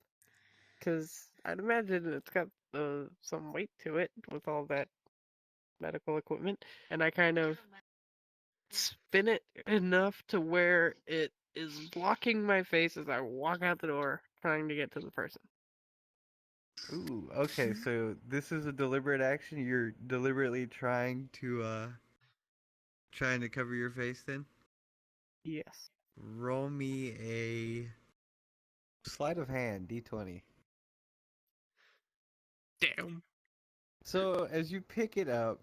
because I'd imagine it's got some weight to it with all that medical equipment, and I kind of spin it enough to where it is blocking my face as I walk out the door, trying to get to the person. Ooh, okay, so this is a deliberate action. You're deliberately trying to cover your face then? Yes. Roll me a sleight of hand, D20. Damn. So as you pick it up,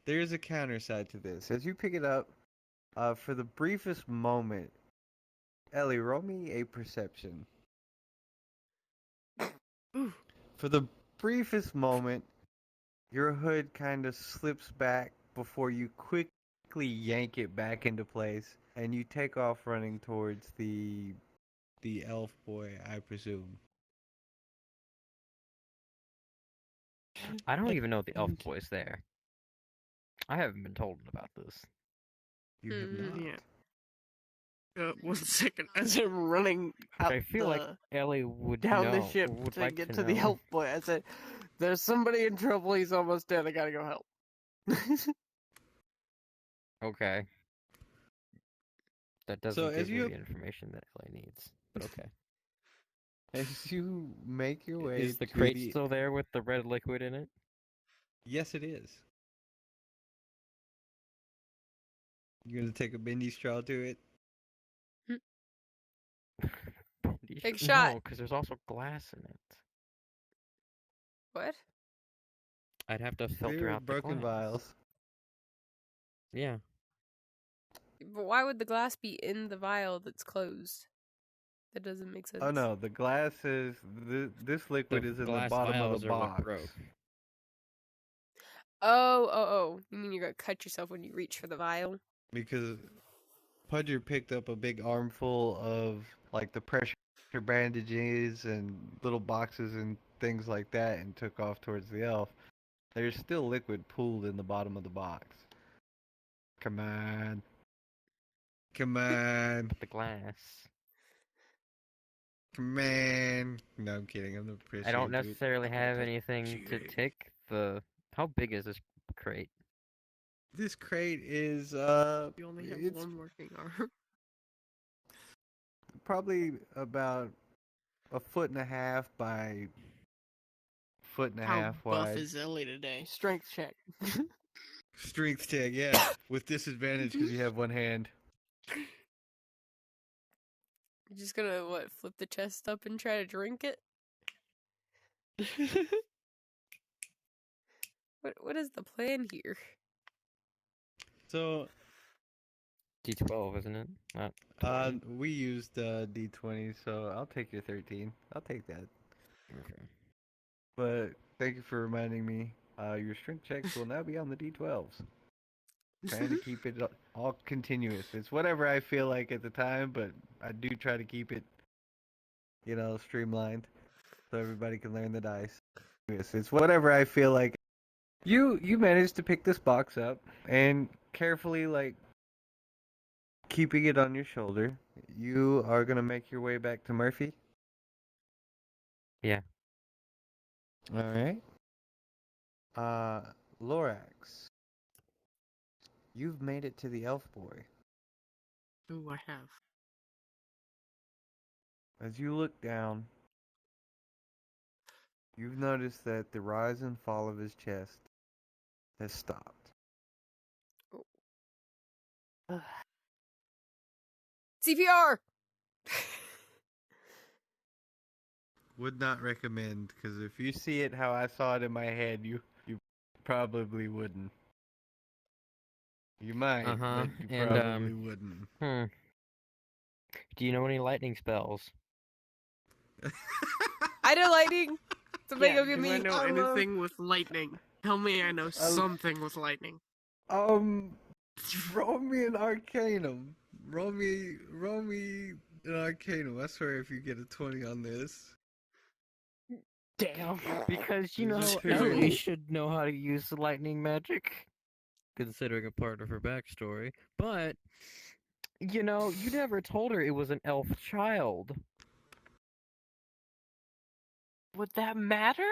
there's a counter side to this. As you pick it up, for the briefest moment, Ellie, roll me a perception. Ooh. For the briefest moment, your hood kind of slips back before you quickly yank it back into place, and you take off running towards the elf boy, I presume. I don't even know the elf boy's there. I haven't been told about this. You have not. Yeah. 1 second, as I'm running out I feel like Ellie would down know, the ship would to like get to to the know. elf boy, I said, "There's somebody in trouble. He's almost dead. I gotta go help." Okay. That So doesn't as give me you the information that Ellie needs. But okay. as you make your way Is the to crate the still there with the red liquid in it? Yes, it is. You gonna take a bendy straw to it? Take a shot. No, because there's also glass in it. What? I'd have to filter They're out the broken glass. vials. Yeah. But why would the glass be in the vial that's closed? That doesn't make sense. Oh no, the glass is this liquid The is in the glass bottom of vials the are what box. broke. Oh. You mean you're gonna cut yourself when you reach for the vial? Because Pudger picked up a big armful of like the pressure bandages and little boxes and things like that and took off towards the elf. There's still liquid pooled in the bottom of the box. Come on. Come on. But the glass. Come on. No, I'm kidding. I'm the I don't appreciate it. necessarily have anything to take the... How big is this crate? This crate is You only have it's one working arm. probably about a foot and a half by foot and a How half buff wide. is Ellie today? Strength check. Strength check, yeah, with disadvantage because you have one hand. You're just gonna flip the chest up and try to drink it? What is the plan here? So, D12, isn't it? Not 20. we used D20, so I'll take your 13. I'll take that. Okay. But thank you for reminding me. Your strength checks will now be on the D12s. Trying to keep it all continuous. It's whatever I feel like at the time, but I do try to keep it, streamlined, so everybody can learn the dice. It's whatever I feel like. You managed to pick this box up and carefully, like, keeping it on your shoulder. You are gonna make your way back to Murphy. Yeah. All right. Lorax, you've made it to the elf boy. Ooh, I have. As you look down, you've noticed that the rise and fall of his chest has stopped. CPR! Would not recommend, because if you see it how I saw it in my head, you probably wouldn't. You might, but you And, probably wouldn't. Do you know any lightning spells? I know lightning! Somebody go Do get I me. know anything with lightning? Tell me I know something with lightning. Roll me an Arcanum. Roll me an Arcanum. I swear if you get a 20 on this. Damn. Because, Is it too Ellie late? should know how to use the lightning magic. considering a part of her backstory. But, you know, you never told her it was an elf child. Would that matter?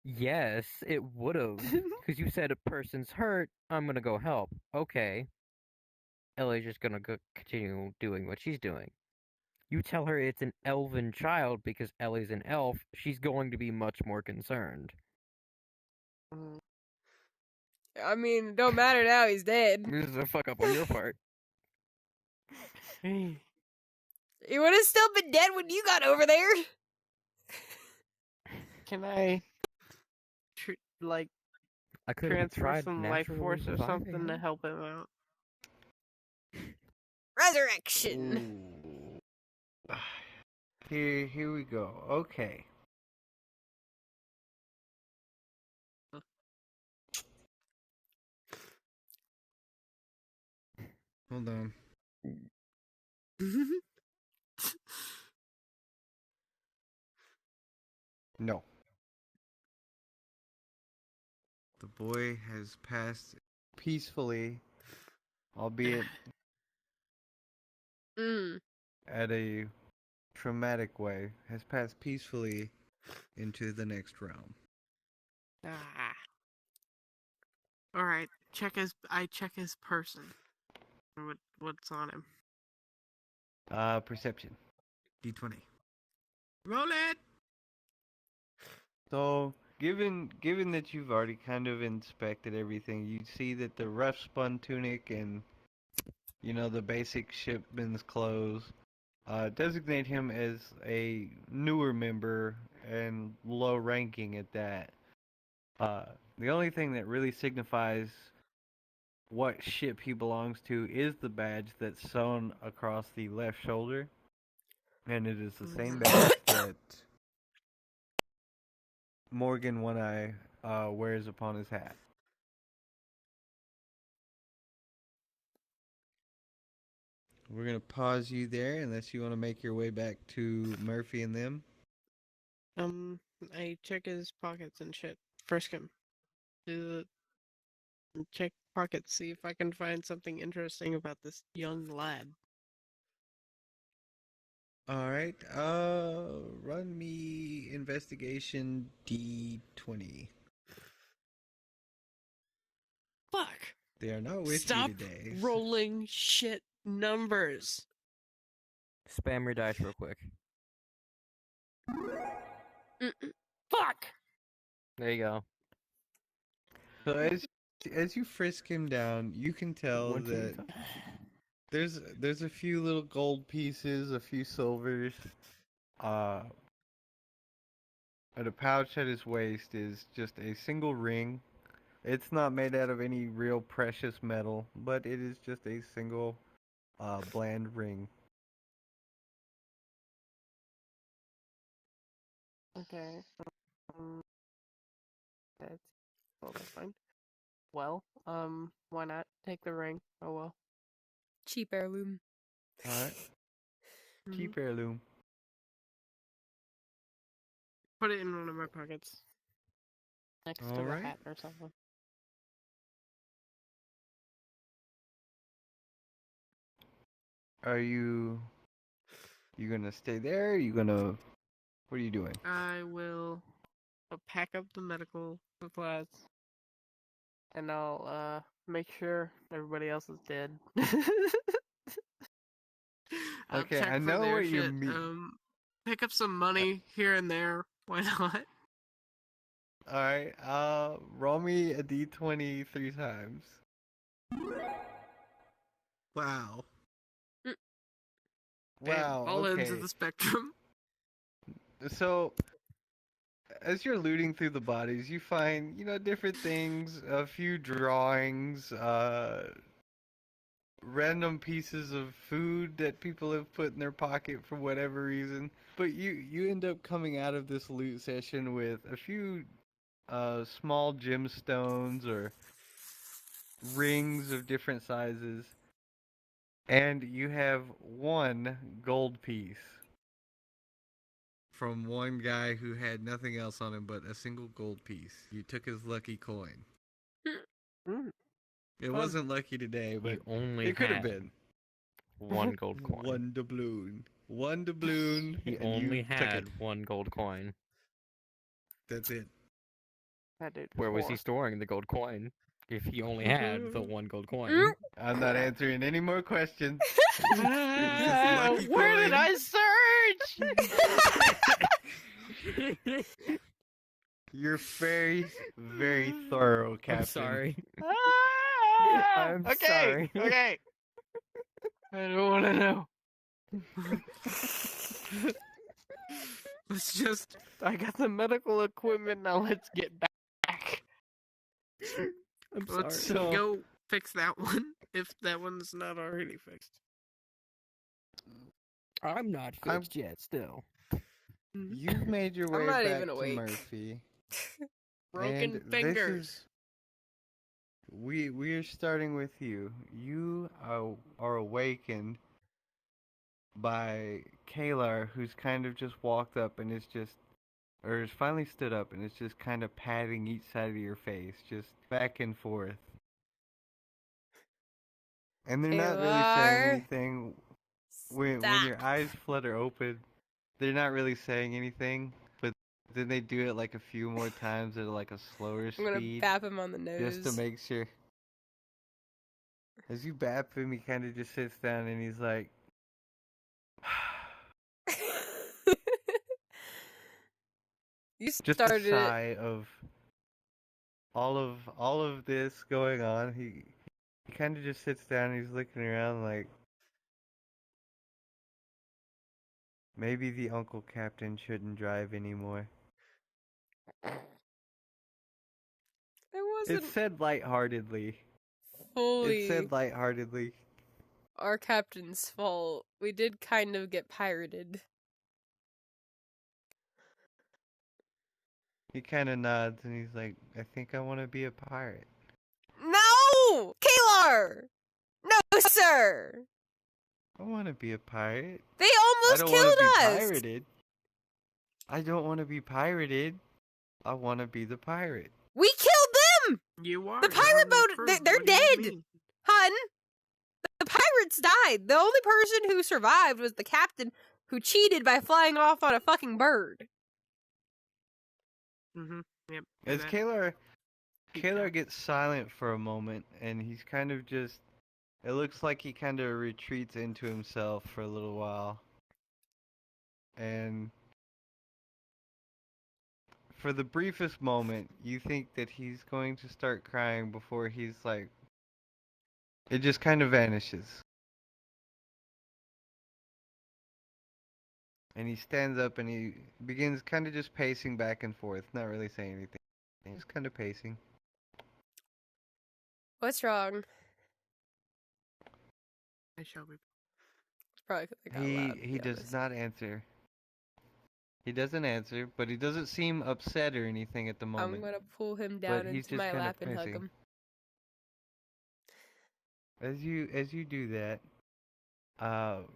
Yes, it would've. Because you said a person's hurt, I'm gonna go help. Okay. Ellie's just gonna go continue doing what she's doing. You tell her it's an elven child because Ellie's an elf, she's going to be much more concerned. I mean, don't matter now, he's dead. This is a fuck up on your part. He would have still been dead when you got over there. Can I, I could have transfer tried some life naturally force or reviving something to him. help him out? Resurrection. Ooh. Here we go. Okay. Hold on. No. The boy has passed peacefully, albeit at a traumatic way, has passed peacefully into the next realm. Ah. Alright, I check his person. What's on him? Perception. D20. Roll it! So, given that you've already kind of inspected everything, you see that the rough spun tunic and, you know, the basic shipman's clothes designate him as a newer member and low ranking at that. The only thing that really signifies what ship he belongs to is the badge that's sewn across the left shoulder. And it is the same badge that Morgan One Eye wears upon his hat. We're going to pause you there unless you want to make your way back to Murphy and them. I check his pockets and shit. Frisk him. Check pockets, see if I can find something interesting about this young lad. Alright, run me investigation D20. Fuck! They are not with Stop you today. rolling shit numbers. Spam your dice real quick. Fuck! There you go. So as you frisk him down, you can tell that there's a few little gold pieces, a few silvers, and a pouch at his waist is just a single ring. It's not made out of any real precious metal, but it is just a single bland ring. Okay. That's fine. Well, why not take the ring? Oh well. Cheap heirloom. Alright. Cheap heirloom. Put it in one of my pockets. Next to the Alright. hat or something. Are you gonna stay there? What are you doing? I will pack up the medical supplies. And I'll make sure everybody else is dead. I'll Okay, check I for know their what you shit. mean. Pick up some money here and there. Why not? Alright, roll me a D20 3 times. Wow. Wow, All okay. ends of the spectrum. So, as you're looting through the bodies, you find, you know, different things, a few drawings, random pieces of food that people have put in their pocket for whatever reason. But you end up coming out of this loot session with a few small gemstones or rings of different sizes. And you have one gold piece from one guy who had nothing else on him but a single gold piece. You took his lucky coin. It Fun. wasn't lucky today, but You only it could have had been. one gold coin. One doubloon. One doubloon. He and only you took had it. one gold coin. That's it. I did Where was he 4. storing the gold coin? If he only had the one gold coin. I'm not answering any more questions. lucky Where did coin. I search? You're very, very thorough, Captain. I'm sorry. I'm okay, sorry. okay. I don't want to know. Let's just. I got the medical equipment. Now let's get back. I'm Let's sorry. go fix that one if that one's not already fixed. I'm not fixed yet. Still. You've made your I'm way not back even to awake. Murphy. Broken And fingers. We are starting with you. You are awakened by Kalar, who's kind of just walked up and is just, or has finally stood up and is just kind of patting each side of your face, just back and forth. And they're not really saying Kalar, anything. When your stop. eyes flutter open, they're not really saying anything, but then they do it like a few more times at like a slower I'm gonna speed, bap him on the nose. just to make sure. As you bap him, he kind of just sits down and he's like, You just a started it. sigh of all of this going on. He kind of just sits down and he's looking around like, maybe the Uncle Captain shouldn't drive anymore. I wasn't It's said lightheartedly. fully It's said lightheartedly. our captain's fault. We did kind of get pirated. He kind of nods and he's like, I think I want to be a pirate. No! Kalar! No, sir! I want to be a pirate. They I almost don't want killed to be us! pirated. I don't want to be pirated. I want to be the pirate. We killed them! You are. The pirate boat, they're dead! Hun! The pirates died! The only person who survived was the captain who cheated by flying off on a fucking bird. Mm-hmm. Yep. As that- Kalar Keep Kalar going. gets silent for a moment, and he's kind of just. It looks like he kind of retreats into himself for a little while. And for the briefest moment, you think that he's going to start crying before he's like. It just kind of vanishes. And he stands up and he begins kind of just pacing back and forth, not really saying anything. He's just kind of pacing. What's wrong? I shall be. It's probably because I got loud. to He be does honest. not answer. He doesn't answer, but he doesn't seem upset or anything at the I'm moment. gonna pull him down he's into just my kinda lap and hug pacing. him. As you do that,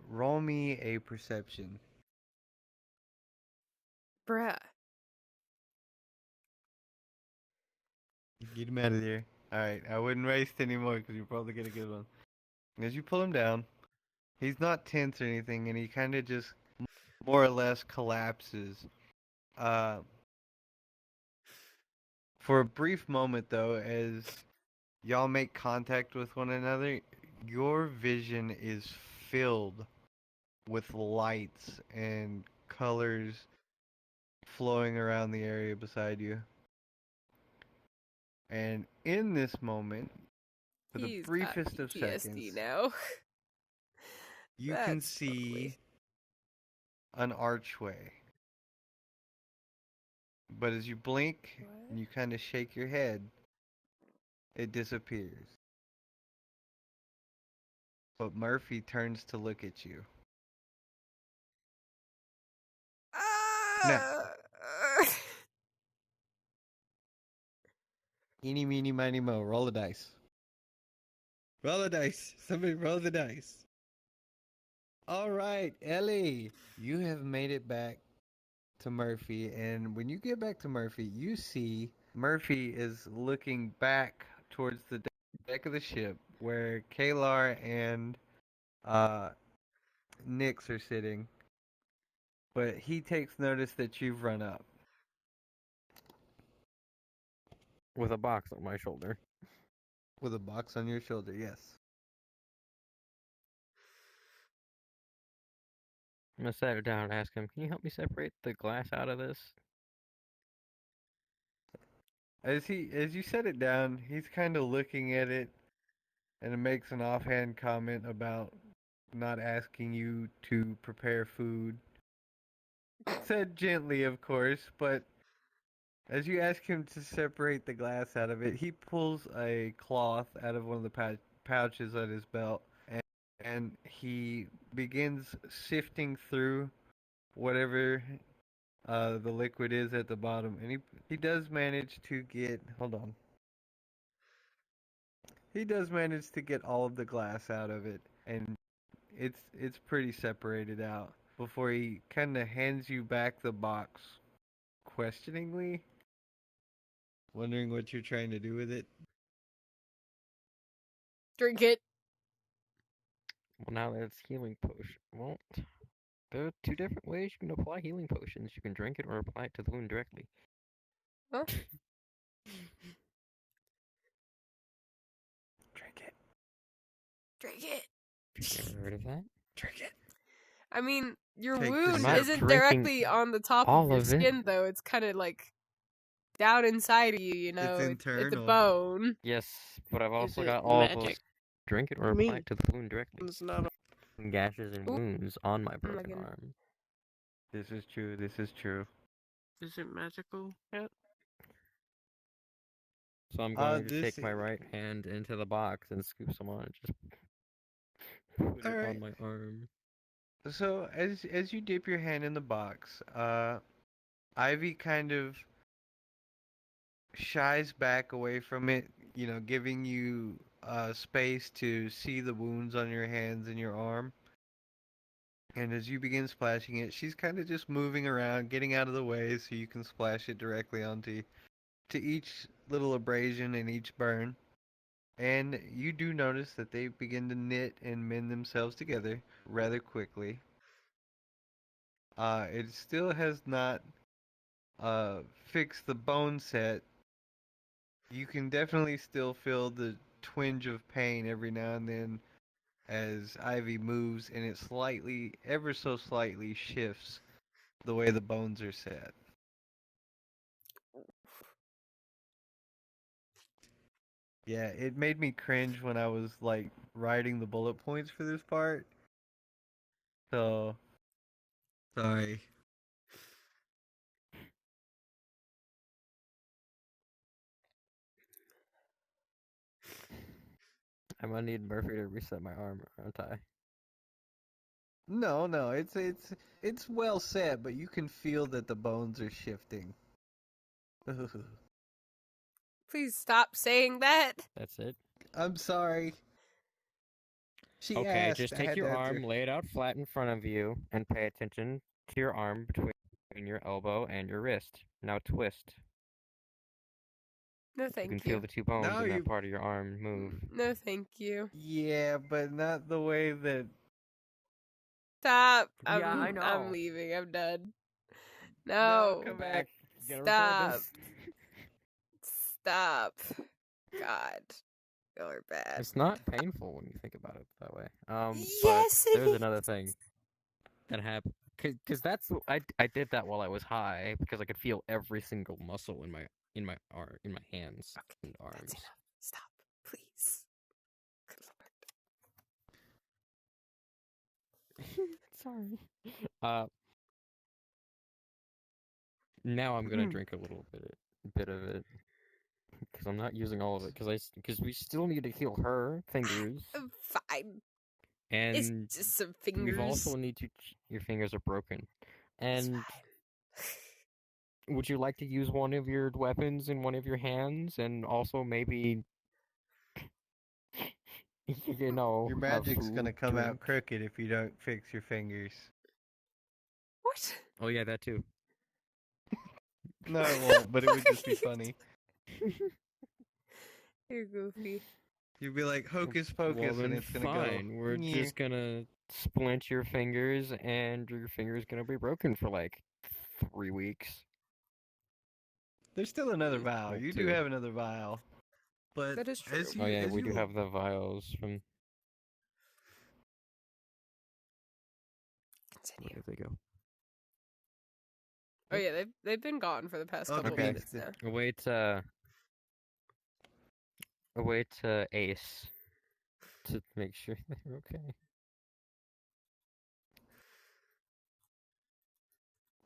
roll me a perception. Bruh. Get him out of there. Alright, I wouldn't waste anymore because you're probably gonna get one. As you pull him down, he's not tense or anything, and he kind of just more or less collapses. For a brief moment, though, as y'all make contact with one another, your vision is filled with lights and colors flowing around the area beside you. And in this moment, for the He's briefest got of PTSD seconds, now. you can That's see ugly. an archway. But as you blink What? and you kind of shake your head, it disappears. But Murphy turns to look at you. Ah! Eeny, meeny, miny, mo. Roll the dice. Roll the dice. Somebody roll the dice. All right, Ellie, you have made it back to Murphy. And when you get back to Murphy, you see Murphy is looking back towards the deck of the ship where Kalar and uh, Nyx are sitting, but he takes notice that you've run up. With a box on my shoulder. With a box on your shoulder, yes. I'm gonna set it down and ask him, can you help me separate the glass out of this? As you set it down, he's kind of looking at it, and it makes an offhand comment about not asking you to prepare food. Said gently, of course, but as you ask him to separate the glass out of it, he pulls a cloth out of one of the pouches at his belt, and he begins sifting through whatever the liquid is at the bottom. And he does manage to get. Hold on. He does manage to get all of the glass out of it, and it's pretty separated out before he kind of hands you back the box questioningly, wondering what you're trying to do with it. Drink it. Well, now that it's healing potion. Well, there are two different ways you can apply healing potions. You can drink it or apply it to the wound directly. Huh? Drink it. Drink it. You ever heard of that? Drink it. I mean, your Take wound this. I'm not isn't drinking directly on the top all of your of it. skin, though. It's kind of like down inside of you, you know? It's the internal. bone. Yes, but I've also it got all magic? those. Drink it or Me. apply it to the wound directly. It's not. Gashes and Ooh. wounds on my my broken goodness. arm. This is true. This is true. Is it magical yet? So I'm going to this take my right hand into the box and scoop some on and just put it Alright. on my arm. So as you dip your hand in the box, Ivy kind of shies back away from it, you know, giving you space to see the wounds on your hands and your arm. And as you begin splashing it, she's kind of just moving around, getting out of the way so you can splash it directly onto each little abrasion and each burn. And you do notice that they begin to knit and mend themselves together rather quickly. It still has not fixed the bone set. You can definitely still feel the twinge of pain every now and then as Ivy moves, and it slightly, ever so slightly, shifts the way the bones are set. Yeah, it made me cringe when I was like writing the bullet points for this part. So, sorry. I'm gonna need Murphy to reset my arm, aren't I? No, it's well set, but you can feel that the bones are shifting. Please stop saying that. That's it. I'm sorry. She Okay, asked. just I take had your to answer. arm, lay it out flat in front of you, and pay attention to your arm between your elbow and your wrist. Now twist. No, You thank can you. feel the two bones Now in you- that part of your arm move. No, thank you. Yeah, but not the way that. Stop. Yeah, I know. I'm leaving. I'm done. No. come back. Gonna record Stop. this. Stop. God. Y'all are bad. It's not painful when you think about it that way. Yes, but it there's is. another thing that happened. Cause that's I did that while I was high because I could feel every single muscle in my arm, in my hands and arms. That's enough. Stop. Please. Good Lord. Sorry. Now I'm gonna drink a little bit of it because I'm not using all of it because we still need to heal her fingers Fine. and It's just some fingers. we've also need to. Your fingers are broken, It's and fine. would you like to use one of your weapons in one of your hands and also maybe you know Your have magic's food, gonna come out drink? crooked if you don't fix your fingers. What? Oh yeah, that too. No, it won't, but it would just be funny. You're goofy. You'd be like hocus Well, pocus, then and it's gonna fine. go. We're "Nyeh." just gonna splint your fingers, and your finger's gonna be broken for like 3 weeks. There's still another vial. Well, You do 2. have another vial, but That is true. Oh yeah, we do will- have the vials from. Continue. Where did they go? Oh yeah, they've been gone for the past Oh, couple okay. minutes now. Await Ace to make sure they're okay.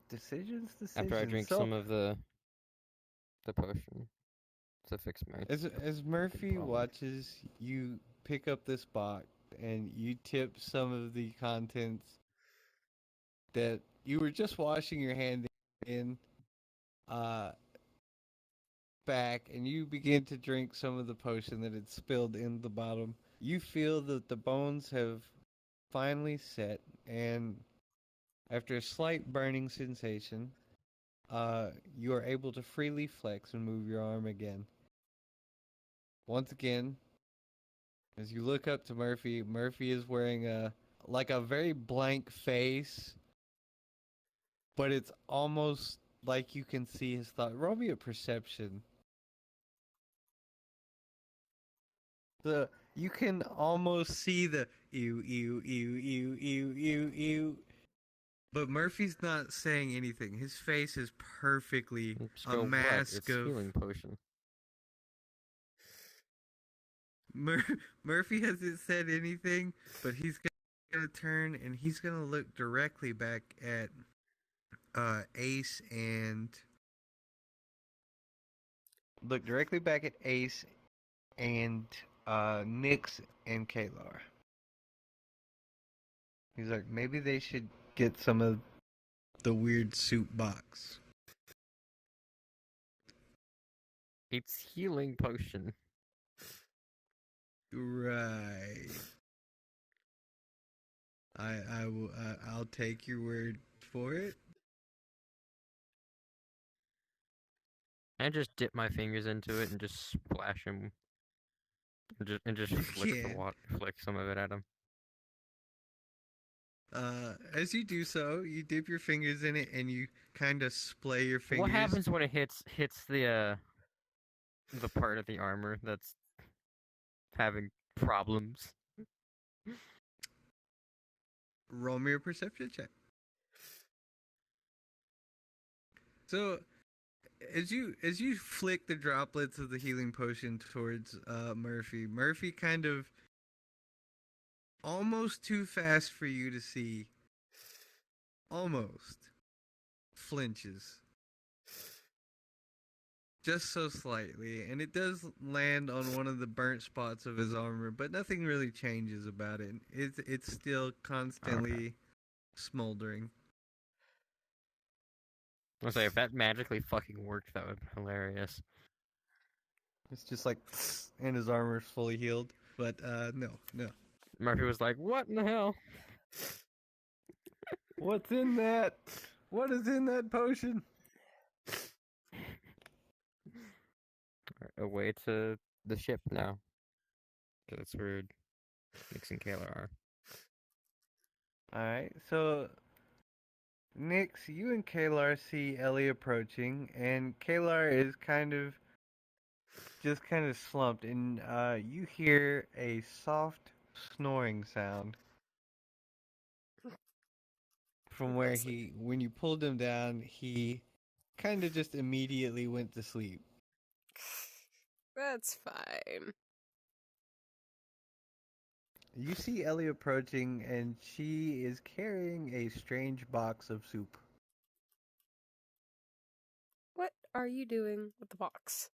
Decisions. After I drink So, some of the potion to fix my. as Murphy problem. watches you pick up this box and you tip some of the contents that you were just washing your hand in, back, and you begin to drink some of the potion that had spilled in the bottom, you feel that the bones have finally set, and after a slight burning sensation, you are able to freely flex and move your arm again. Once again, as you look up to Murphy, Murphy is wearing a very blank face, but it's almost like you can see his thought. Roll me a perception. You can almost see the ew ew ew ew ew ew ew. But Murphy's not saying anything. His face is perfectly Just a go, what? mask It's of healing potion. Murphy hasn't said anything, but he's gonna turn and he's gonna look directly back at Ace and Nyx and Kalar. He's like, maybe they should get some of the weird soup box. It's healing potion. Right. I'll take your word for it. I just dip my fingers into it and just splash him. And just You flick the can't. flick some of it at him. As you do so, you dip your fingers in it and you kind of splay your fingers. What happens when it hits the part of the armor that's having problems? Roll me a perception check. So, as you flick the droplets of the healing potion towards Murphy, Murphy kind of almost too fast for you to see. Almost flinches. Just so slightly, and it does land on one of the burnt spots of his armor, but nothing really changes about it. It's still constantly smoldering. I was like, if that magically fucking worked, that would be hilarious. It's just like, and his armor's fully healed. But no. Murphy was like, "What in the hell? What's in that? What is in that potion? Away to the ship now. That's where Nyx and Kayla are." Alright, so Nyx, you and Kalar see Ellie approaching, and Kalar is kind of slumped, and you hear a soft snoring sound from where when you pulled him down, he kind of just immediately went to sleep. That's fine. You see Ellie approaching, and she is carrying a strange box of soup. What are you doing with the box?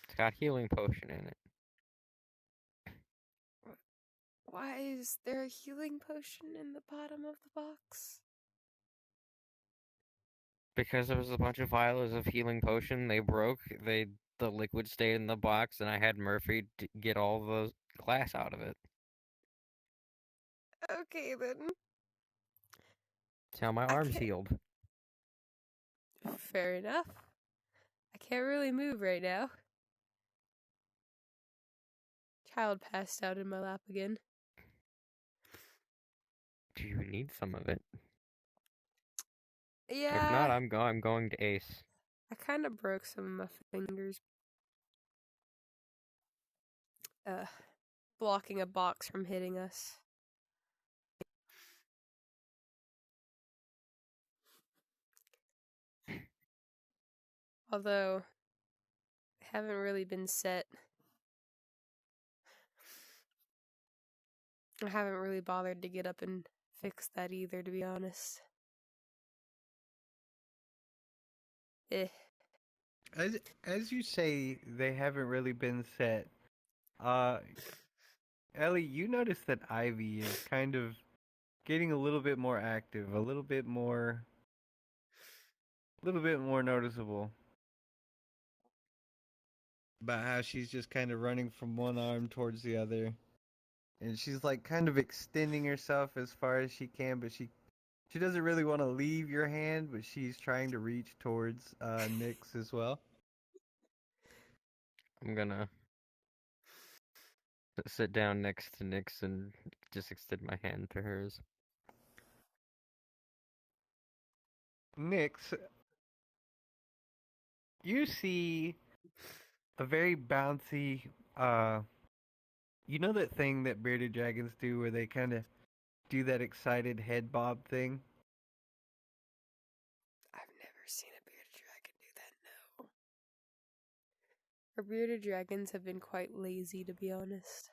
It's got healing potion in it. Why is there a healing potion in the bottom of the box? Because there was a bunch of vials of healing potion. They broke. The liquid stayed in the box, and I had Murphy get all the glass out of it. Okay then. That's how my arm's healed. Fair enough. I can't really move right now. child passed out in my lap again. Do you need some of it? Yeah. If not, I'm going to Ace. I kind of broke some of my fingers. Blocking a box from hitting us. Although, I haven't really been set. I haven't really bothered to get up and fix that either, to be honest. As you say, they haven't really been set. Ellie, you notice that Ivy is kind of getting a little bit more active, a little bit more noticeable about how she's just kind of running from one arm towards the other, and she's like kind of extending herself as far as she can, but she doesn't really want to leave your hand, but she's trying to reach towards Nyx as well. I'm gonna sit down next to Nyx and just extend my hand to hers. Nyx, you see a very bouncy, you know that thing that bearded dragons do where they kind of do that excited head bob thing? I've never seen a bearded dragon do that, no. Our bearded dragons have been quite lazy, to be honest.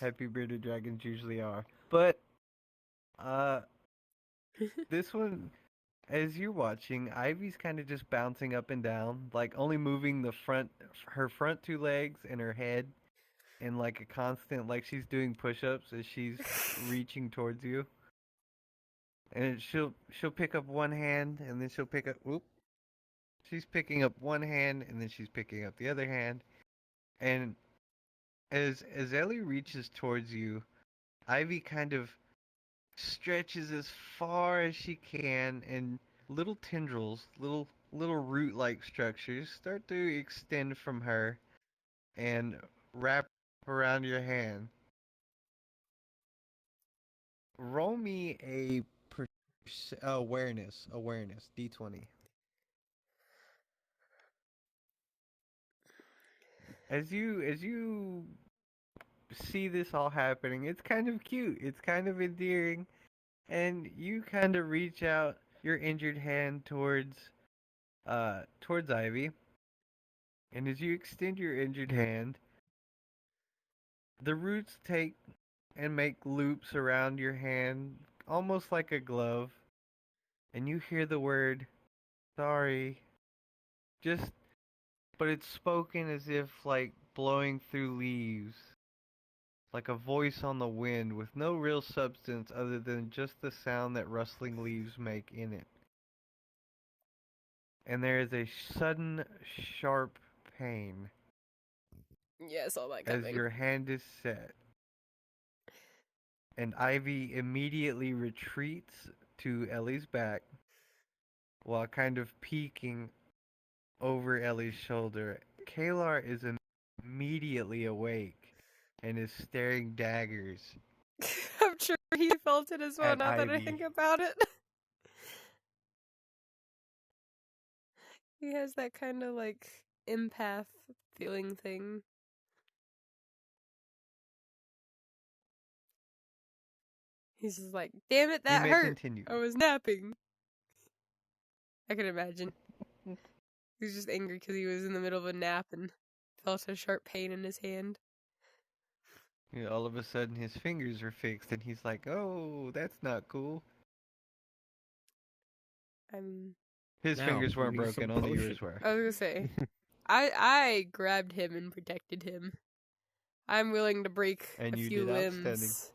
Happy bearded dragons usually are. But, this one, as you're watching, Ivy's kind of just bouncing up and down, like only moving her front two legs and her head in like a constant, like she's doing push-ups as she's reaching towards you. And she'll pick up one hand and then she'll pick up, she's picking up one hand and then she's picking up the other hand. And as Ellie reaches towards you, Ivy kind of stretches as far as she can, and little tendrils, little root-like structures start to extend from her and wrap around your hand. Roll me a awareness D20. As you see this all happening, it's kind of cute. It's kind of endearing. And you kind of reach out your injured hand towards Ivy. And as you extend your injured hand, the roots take and make loops around your hand, almost like a glove. And you hear the word sorry. But it's spoken as if like blowing through leaves. Like a voice on the wind with no real substance other than just the sound that rustling leaves make in it. And there is a sudden, sharp pain Yeah, I saw that as coming. your hand is set. And Ivy immediately retreats to Ellie's back while kind of peeking over Ellie's shoulder. Kalar is immediately awake and is staring daggers. I'm sure he felt it as well now that I Ivy. think about it. He has that kind of like empath feeling thing. He's just like, damn it, that You may hurt. continue. I was napping. I can imagine. He was just angry because he was in the middle of a nap and felt a sharp pain in his hand. You know, all of a sudden his fingers are fixed and he's like, oh, that's not cool. His Now, fingers who weren't needs some broken, only potion? yours were. I was gonna say, I grabbed him and protected him. I'm willing to break And a you few did outstanding. limbs.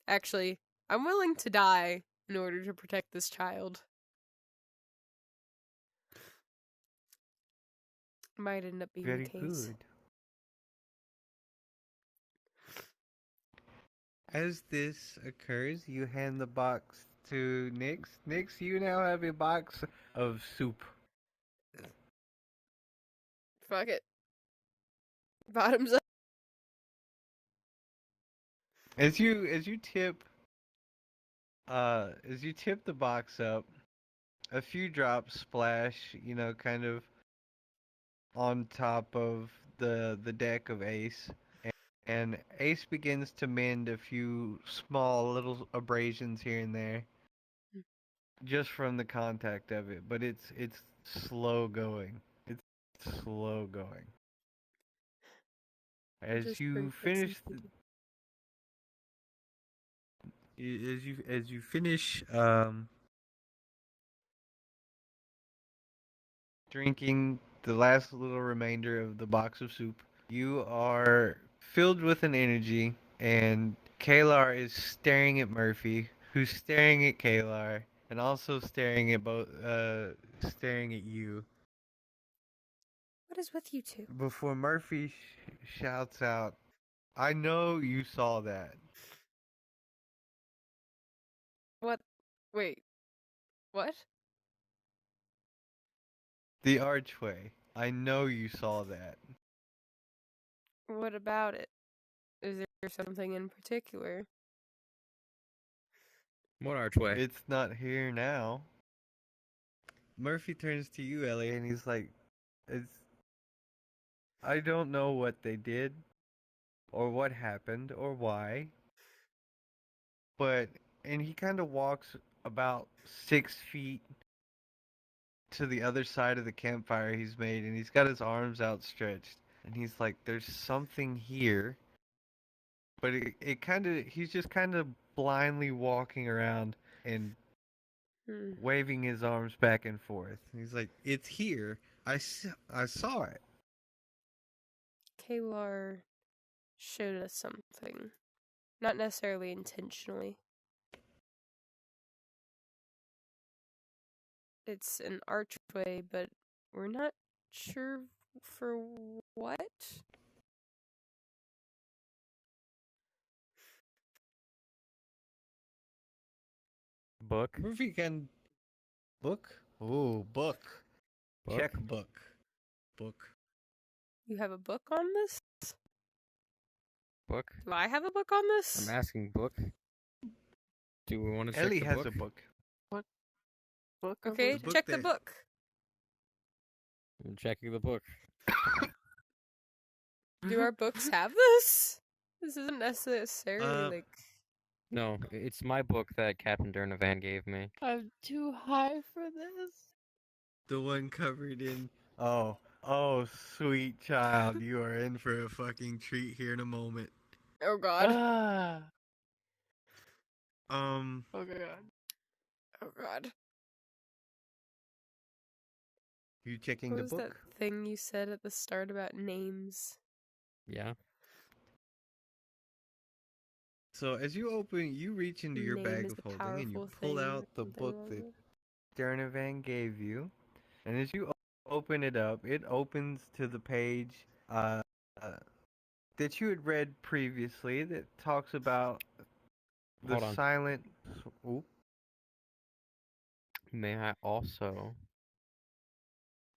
Actually, I'm willing to die in order to protect this child. Might end up being Very the case. good. As this occurs, you hand the box to Nyx. Nyx, you now have a box of soup. Fuck it. Bottoms up. As you tip the box up, a few drops splash, kind of on top of the deck of Ace, and Ace begins to mend a few small little abrasions here and there, just from the contact of it. But it's slow going. It's slow going. As Just you break bits and finish, as you finish drinking the last little remainder of the box of soup, you are filled with an energy, and Kalar is staring at Murphy, who's staring at Kalar, and also staring at you. What is with you two? Before Murphy shouts out, "I know you saw that." What? Wait. What? The archway. I know you saw that. What about it? Is there something in particular? What archway? It's not here now. Murphy turns to you, Ellie, and he's like, "It's. I don't know what they did, or what happened, or why, but..." And he kind of walks about 6 feet to the other side of the campfire he's made, and he's got his arms outstretched, and he's like, "There's something here," but he's just kind of blindly walking around and waving his arms back and forth. He's like, "It's here. I saw it." Kalar showed us something. Not necessarily intentionally. It's an archway, but we're not sure for what? Book. Murphy can book. Ooh, book. Book? Checkbook. Book. You have a book on this? Book. Do I have a book on this? I'm asking book. Do we want to check Ellie the has book? a book. Book of Okay, The book check the that- book. I'm checking the book. Do our books have this? This isn't necessarily like. No, it's my book that Captain Durnavan gave me. I'm too high for this. The one covered in. Oh, sweet child, you are in for a fucking treat here in a moment. Oh god. Ah. Um, Oh god. Oh god. you checking What the was book? that thing you said at the start about names? Yeah. So as you reach into your Name bag is of the holding and you powerful pull thing out or the something book along that those- Sternavan gave you, and as you open it up, it opens to the page that you had read previously that talks about the Hold on. silent. Oop. May I also,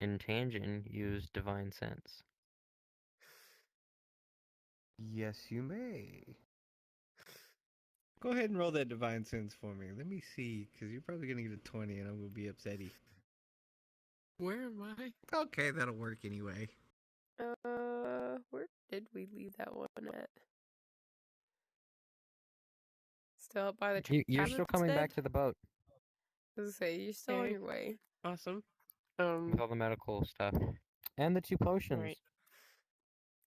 in tangent, use divine sense? Yes, you may. Go ahead and roll that divine sense for me. Let me see, because you're probably gonna get a 20, and I'm gonna be upsetty. Where am I? Okay, that'll work anyway. Where did we leave that one at? Still up by the You're trap still that's coming dead? back to the boat I was gonna say, you're still on Okay. your way. Awesome. with all the medical stuff and the 2 potions. Right.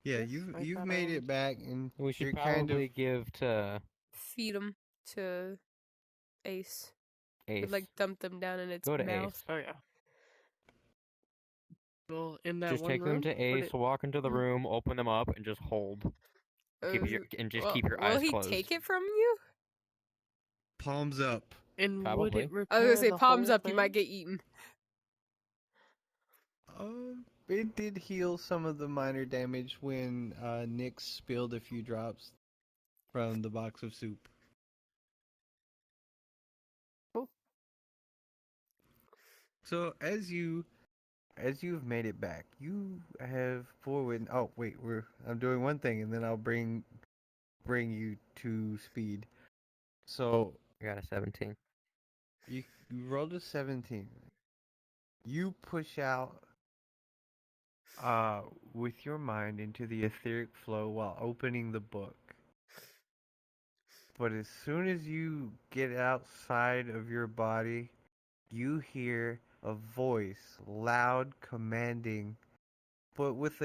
Yeah, Yes, I you've thought made I it back, and We should you're probably give to Feed them to Ace. Ace. We'd like dump them down in its Go to mouth. Ace. Oh yeah. Well, in that Just one take room. them to would Ace, it- walk into the room, open them up, and just hold. Keep your keep your eyes Will he closed. take it from you? palms up. And would Probably. it repair I was gonna say, the palms whole up, you might thing? get eaten. It did heal some of the minor damage when Nick spilled a few drops from the box of soup. Cool. So as you as you've made it back, you have forward. Oh wait, I'm doing one thing, and then I'll bring you to speed. So I got a 17. you rolled a 17. You push out uh with your mind into the etheric flow while opening the book. But as soon as you get outside of your body, you hear a voice, loud, commanding, but with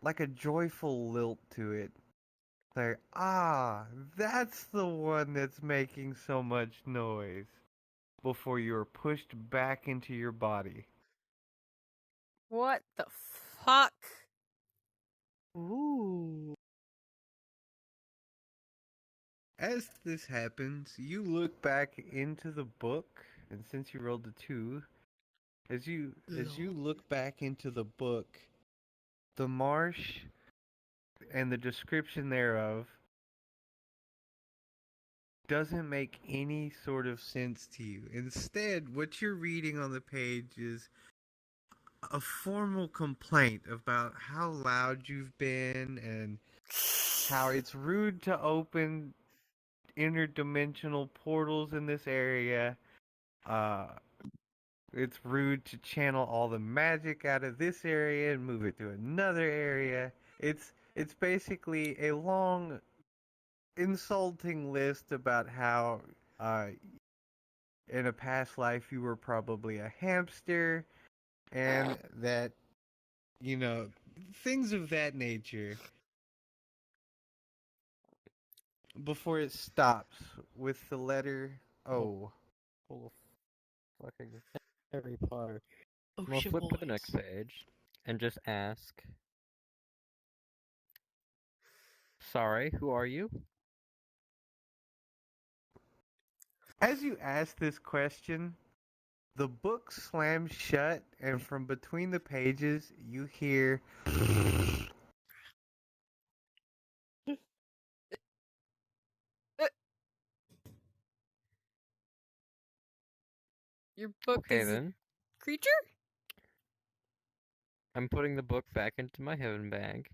like a joyful lilt to it. Like, that's the one that's making so much noise. Before you're pushed back into your body. What the fuck? Ooh. As this happens, you look back into the book, and since you rolled a 2, as you look back into the book, the marsh and the description thereof doesn't make any sort of sense to you. Instead, what you're reading on the page is a formal complaint about how loud you've been and how it's rude to open interdimensional portals in this area. It's rude to channel all the magic out of this area and move it to another area. It's basically a long insulting list about how in a past life you were probably a hamster and that things of that nature before it stops with the letter O. Full of fucking Harry Potter. I'm gonna Ocean flip to the next boys. page and just ask. Sorry, who are you? As you ask this question, the book slams shut, and from between the pages, you hear. Your book Okay is a then. creature? I'm putting the book back into my heaven bag.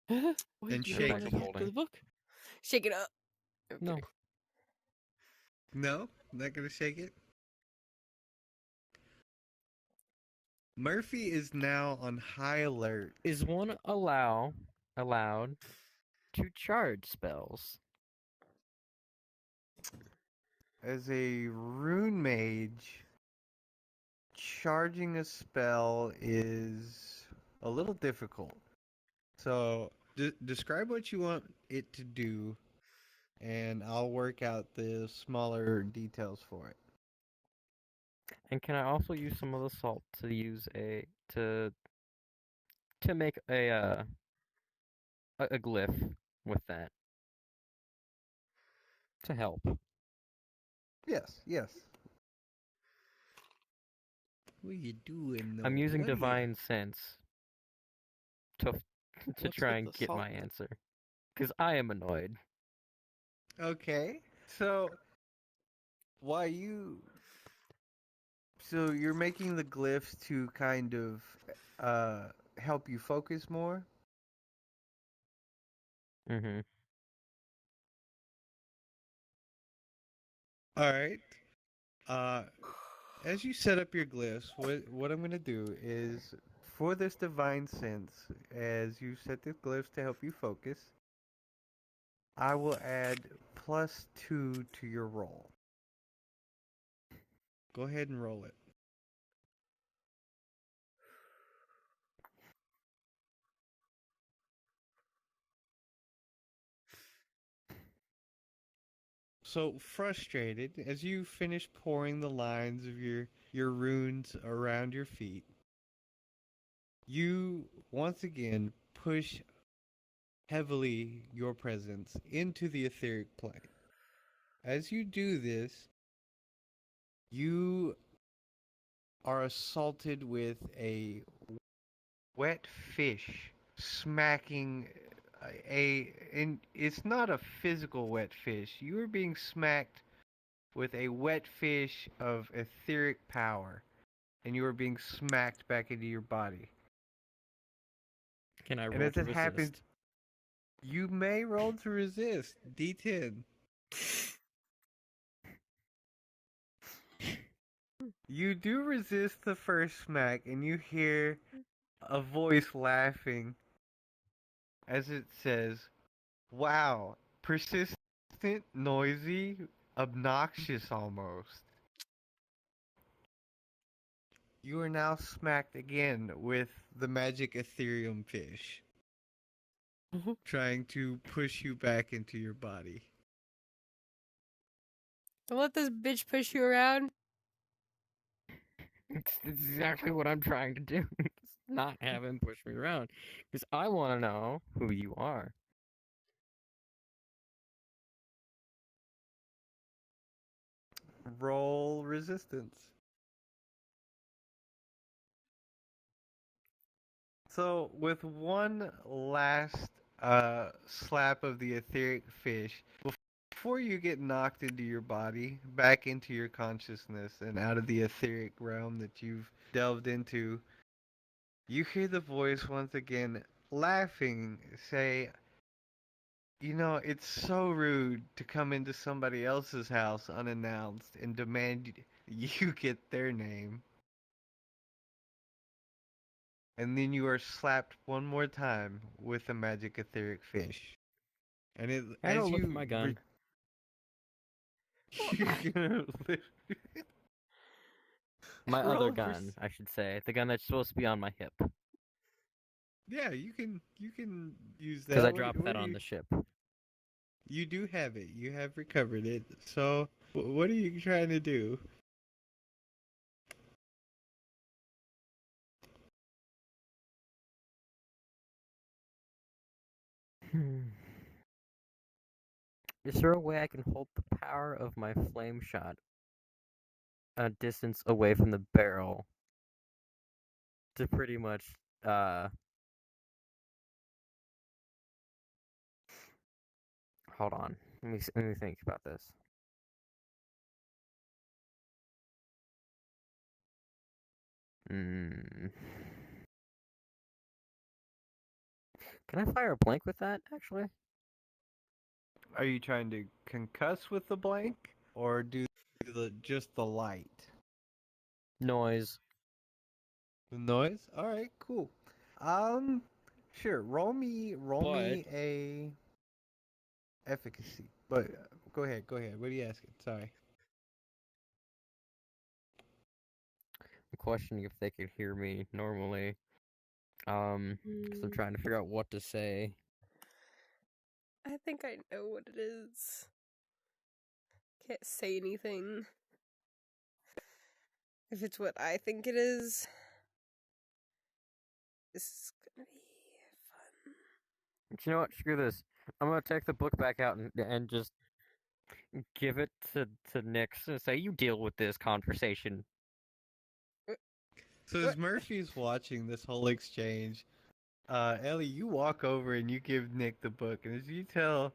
Wait, And you shake don't want it. to talk to the book? Shake it up. Okay. No. No, not gonna shake it. Murphy is now on high alert. Is one allowed to charge spells? As a rune mage, charging a spell is a little difficult. So, describe what you want it to do, and I'll work out the smaller details for it. And can I also use some of the salt to use to make a glyph with that to help? Yes, yes. What are you doing, though? I'm using What are you- divine sense to What's try with and the get salt? my answer because I am annoyed. Okay, so why you? So you're making the glyphs to kind of help you focus more. Mm-hmm. All right. Uh, as you set up your glyphs, what I'm gonna do is for this divine sense, as you set the glyphs to help you focus, I will add +2 to your roll. Go ahead and roll it. So frustrated, as you finish pouring the lines of your runes around your feet, you once again push heavily your presence into the etheric plane. As you do this, you are assaulted with a wet fish smacking and it's not a physical wet fish. You are being smacked with a wet fish of etheric power. and you are being smacked back into your body. Can I And roll as to it happens, resist? you may roll to resist. D10. You do resist the first smack, and you hear a voice laughing as it says, "Wow, persistent, noisy, obnoxious almost." You are now smacked again with the magic Ethereum fish, trying to push you back into your body. Don't let this bitch push you around. It's exactly what I'm trying to do. It's not have him push me around. Because I want to know who you are. Roll resistance. So, with one last slap of the etheric fish, before you get knocked into your body, back into your consciousness, and out of the etheric realm that you've delved into, you hear the voice once again laughing, say, "You know, it's so rude to come into somebody else's house unannounced and demand you get their name." And then you are slapped one more time with a magic etheric fish. And I as don't look for you my gun. you're gonna My roll other for gun, I should say. The gun that's supposed to be on my hip. yeah, you can use Because that. I dropped What that do on you the ship. you do have it. You have recovered it. So what are you trying to do? Is there a way I can hold the power of my flame shot a distance away from the barrel to pretty much hold on. Let me think about this. Mm. Can I fire a blank with that, actually? Are you trying to concuss with the blank or do just the light? Noise. The noise? All right, cool. Um sure, roll But me a efficacy. But go ahead, go ahead. What are you asking? Sorry. I'm questioning if they could hear me normally. Because I'm Hmm, trying to figure out what to say. I think I know what it is. Can't say anything. If it's what I think it is, this is gonna be fun. But you know what? Screw this. I'm gonna take the book back out and just give it to Nix and say, "You deal with this conversation." So What? as Murphy's watching this whole exchange, Ellie, you walk over and you give Nick the book, and as you tell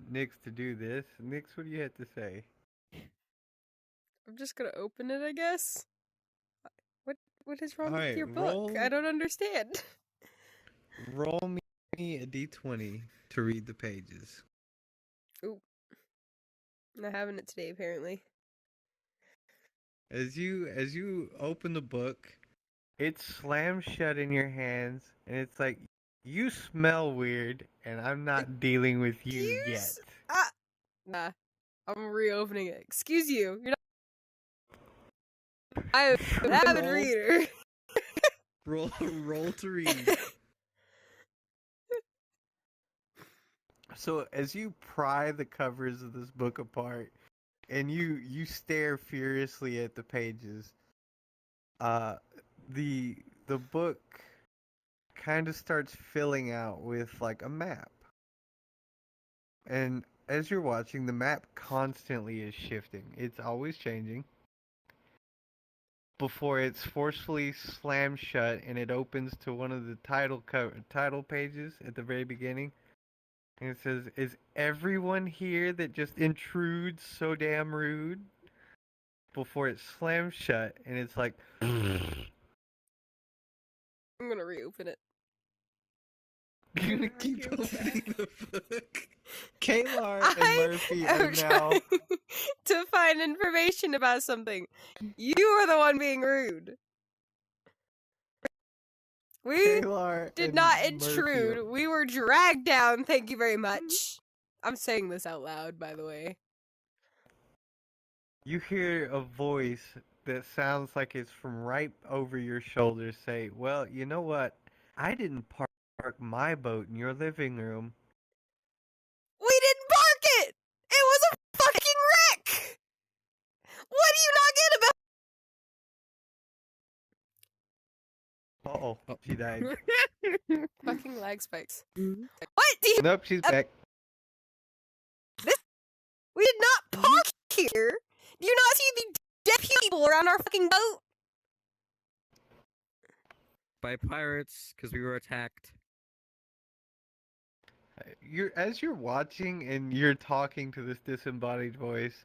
Nix to do this, Nix, what do you have to say? I'm just gonna open it, I guess. What? What is wrong All with right, your book? I don't understand. roll me a d20 to read the pages. Ooh, I'm not having it today, apparently. As you open the book, it slams shut in your hands, and it's like, you smell weird, and I'm not dealing with you yet. Excuse? Nah. I'm reopening it. Excuse you. You're not. I'm an avid Roll, reader. roll to read. So as you pry the covers of this book apart, and you stare furiously at the pages, uh, the the book kind of starts filling out with like a map. And as you're watching, the map constantly is shifting. It's always changing before it's forcefully slammed shut and it opens to one of the title pages at the very beginning. And it says, "Is everyone here that just intrudes so damn rude?" before it slams shut, and it's like. I'm gonna reopen it. You're gonna keep opening the book. Kalar and I Murphy am are now. trying to find information about something. You are the one being rude. We Kalar did and not Murphy intrude. are- We were dragged down. Thank you very much. I'm saying this out loud, by the way. You hear a voice that sounds like it's from right over your shoulder say, "Well, you know what? I didn't park my boat in your living room." We didn't park it! It was a fucking wreck! What do you not get about Uh-oh, she died. fucking lag spikes? What do you... Nope, she's back. We did not park here! Do you not see the dead people around our fucking boat? By pirates, because we were attacked. As you're watching and you're talking to this disembodied voice,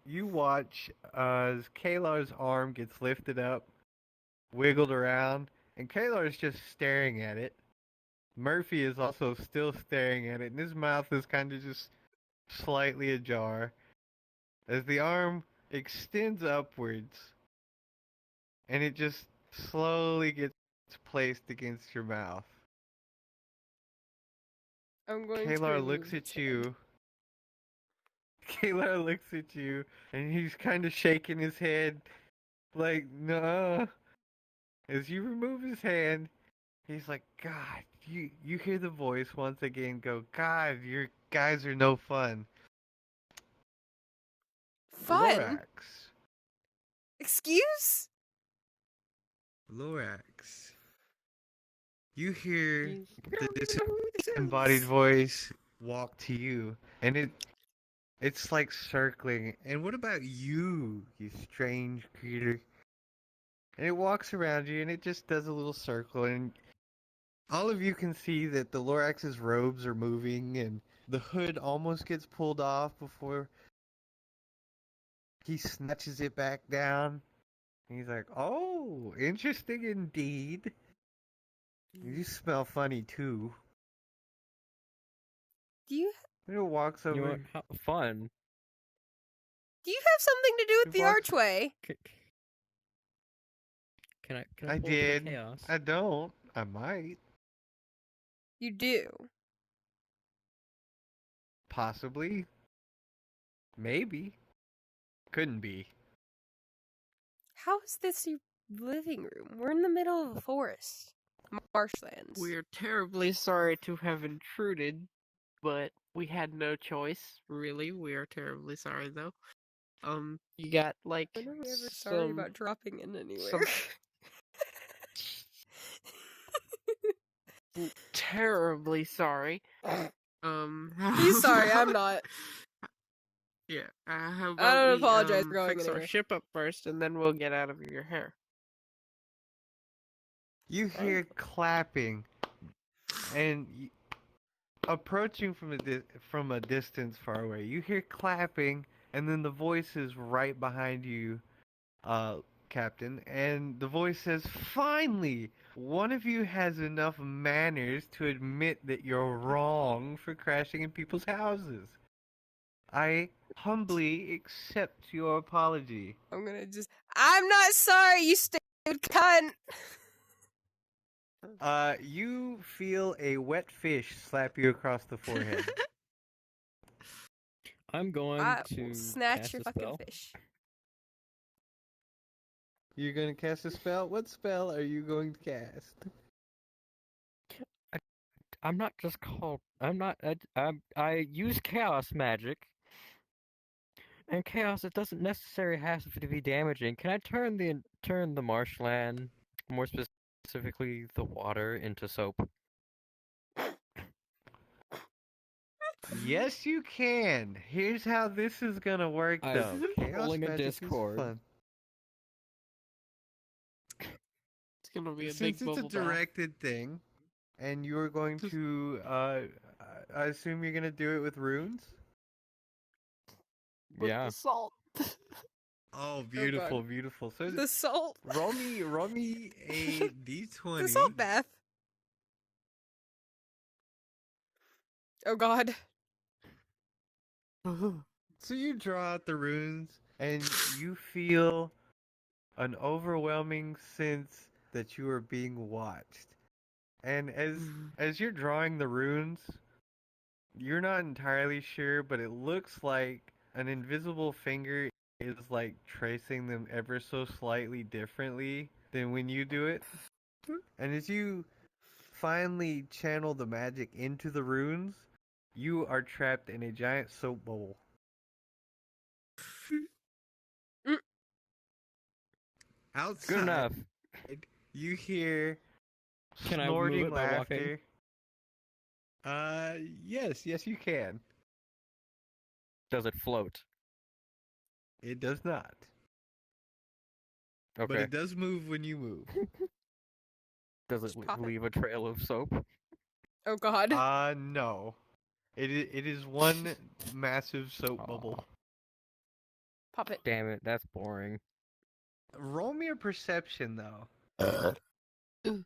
you watch as Kalar's arm gets lifted up, wiggled around, and Kalar's just staring at it. Murphy is also still staring at it, and his mouth is kind of just slightly ajar as the arm extends upwards, and it just slowly gets placed against your mouth. I'm going Kalar to looks at you. Kalar looks at you, and he's kind of shaking his head, like, no. As you remove his hand, he's like, God, you hear the voice once again go, God, your guys are no fun. Fun? Lorax. Excuse? Lorax. You hear the This disembodied voice walk to you, and it's like circling. And what about you, you strange creature? And it walks around you, and it just does a little circle, and all of you can see that the Lorax's robes are moving, and the hood almost gets pulled off before he snatches it back down. And he's like, "Oh, interesting indeed. You smell funny too." Do you And it walks over. You know, how fun. have something to do with It the walks- archway? Can I I pull into the did. chaos? I don't. I might. You do. Possibly. Maybe. Couldn't be. How is this your living room? We're in the middle of a forest. Marshlands. We're terribly sorry to have intruded, but we had no choice, really. We are terribly sorry, though. You got, like, When are we ever sorry some... about dropping in anywhere? some- terribly sorry. He's sorry, I'm not. Yeah, how I about don't we, apologize for going fix our anywhere. ship up first, and then we'll get out of your hair. You hear clapping, and approaching from a distance far away. You hear clapping, and then the voice is right behind you, Captain. And the voice says, "Finally, one of you has enough manners to admit that you're wrong for crashing in people's houses. I humbly accept your apology." I'm not sorry, you stupid cunt! You feel a wet fish slap you across the forehead. I'm going I to will snatch cast your a fucking spell. fish. You're gonna cast a spell? What spell are you going to cast? I'm not just called. I'm not. I use chaos magic. And chaos, it doesn't necessarily have to be damaging. Can I turn the marshland, more specifically the water, into soap? Yes, you can. Here's how this is gonna work, I'm though. Chaos rolling a magic is Discord. fun. It's gonna be a big Since it's a bubble bath. directed thing, and you're going to, I assume you're gonna do it with runes? With Yeah. the salt. Oh, beautiful, beautiful. So The salt. roll me a d20. The salt bath. Oh god. So you draw out the runes, and you feel an overwhelming sense that you are being watched. And as you're drawing the runes, you're not entirely sure, but it looks like an invisible finger is like tracing them ever so slightly differently than when you do it. And as you finally channel the magic into the runes, you are trapped in a giant soap bubble. Outside, Good enough. you hear Can I move snorting it by walking? laughter. Yes, you can. Does it float? It does not. But Okay. it does move when you move. Does it Just pop it. leave a trail of soap? Oh god. No. It is one massive soap bubble. Pop it. Damn it, that's boring. Roll me a perception, though.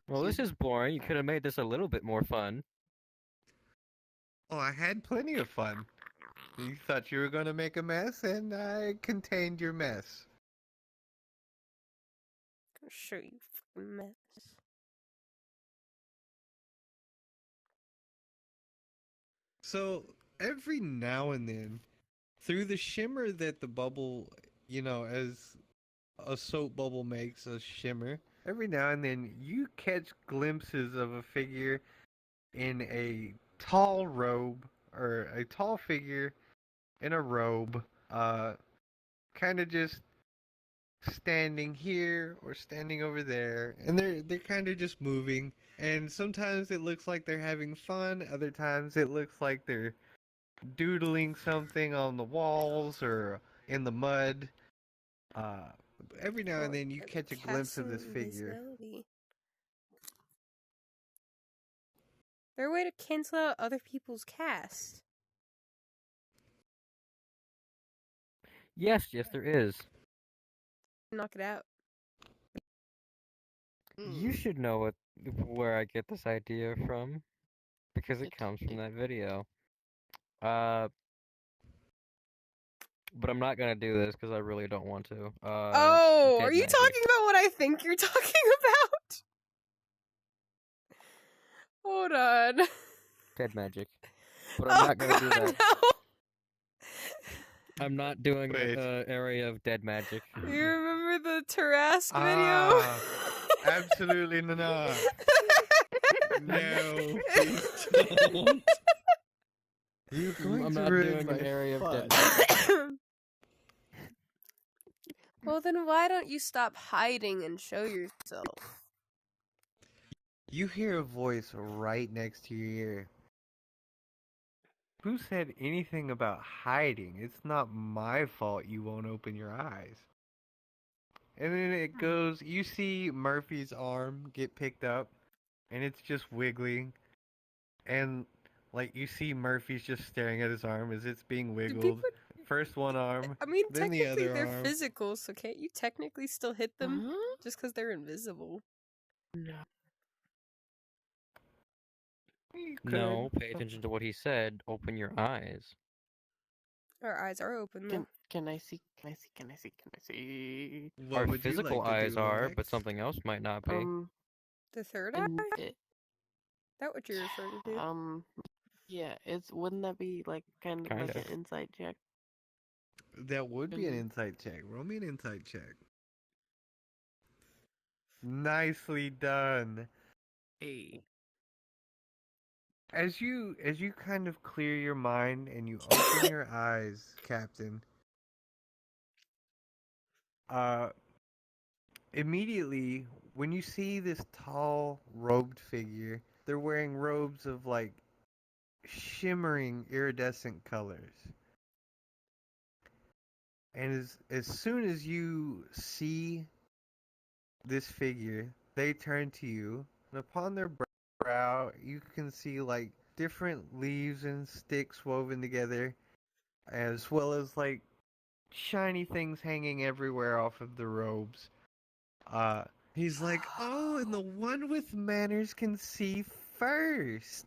Well, this is boring. You could have made this a little bit more fun. Oh, I had plenty of fun. You thought you were going to make a mess, and I contained your mess. I'll show you fucking mess. So, every now and then, through the shimmer that the bubble, as a soap bubble makes a shimmer, every now and then you catch glimpses of a figure in a tall robe, or a tall figure in a robe, kind of just standing here or standing over there, and they're kind of just moving. And sometimes it looks like they're having fun, other times it looks like they're doodling something on the walls or in the mud. Every now and then you catch a glimpse of this figure. They're a way to cancel out other people's cast. Yes, there is. Knock it out. You should know where I get this idea from, because it comes from that video. But I'm not gonna do this because I really don't want to. Are you magic. talking about what I think you're talking about? Hold on. Dead magic. But I'm not gonna do that. No. I'm not doing Wait. area of dead magic. You remember the Tarask video? Absolutely not. No, please don't. You're going I'm to not ruin doing my an area of fun. dead magic. Well, then why don't you stop hiding and show yourself? You hear a voice right next to your ear. Who said anything about hiding? It's not my fault you won't open your eyes. And then it goes, you see Murphy's arm get picked up, and it's just wiggling. And, like, you see Murphy's just staring at his arm as it's being wiggled. First one arm, I mean, then the technically other they're arm. physical, so can't you technically still hit them just because they're invisible? No. You No, could. pay attention to what he said. Open your eyes. Our eyes are open, though. Can I see? Can I see? Can I see? Can I see? What Our would you physical like to eyes do, are, Lomax? but something else might not be. The third eye? and Is that what you're referring to? Yeah. Wouldn't that be like kind of like an insight check? That would be an insight check. Roll me an insight check. Nicely done. Hey. As you kind of clear your mind and you open your eyes, Captain, immediately when you see this tall robed figure, they're wearing robes of like shimmering iridescent colors. And as soon as you see this figure, they turn to you, and upon their brow, you can see like different leaves and sticks woven together, as well as like shiny things hanging everywhere off of the robes. He's like, oh, and the one with manners can see first.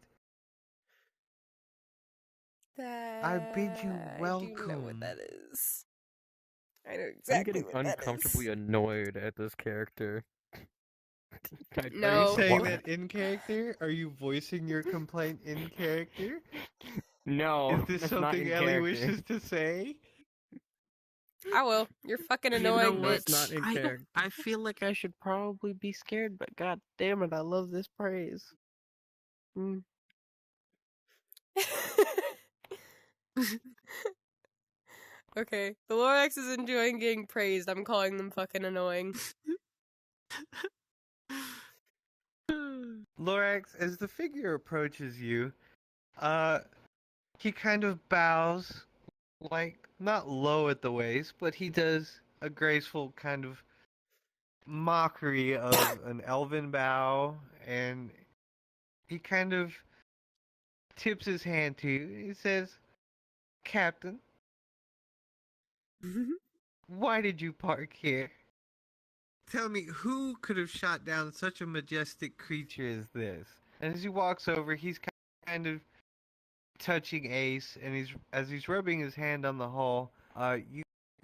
I bid you I do know what welcome. that is. I know I'm exactly getting what that uncomfortably is. annoyed at this character. Are you No. saying that in character? Are you voicing your complaint in character? No, Is this that's not something in Ellie character. wishes to say? I will. You're fucking You annoying, know what? It's not bitch. in character. I feel like I should probably be scared, but god damn it, I love this praise. Mm. Okay, the Lorax is enjoying getting praised. I'm calling them fucking annoying. Lorax, as the figure approaches you, he kind of bows, like, not low at the waist, but he does a graceful kind of mockery of an elven bow, and he kind of tips his hand to you. He says, Captain, why did you park here? Tell me, who could have shot down such a majestic creature as this? And as he walks over, he's kind of touching Ace, and as he's rubbing his hand on the hull, you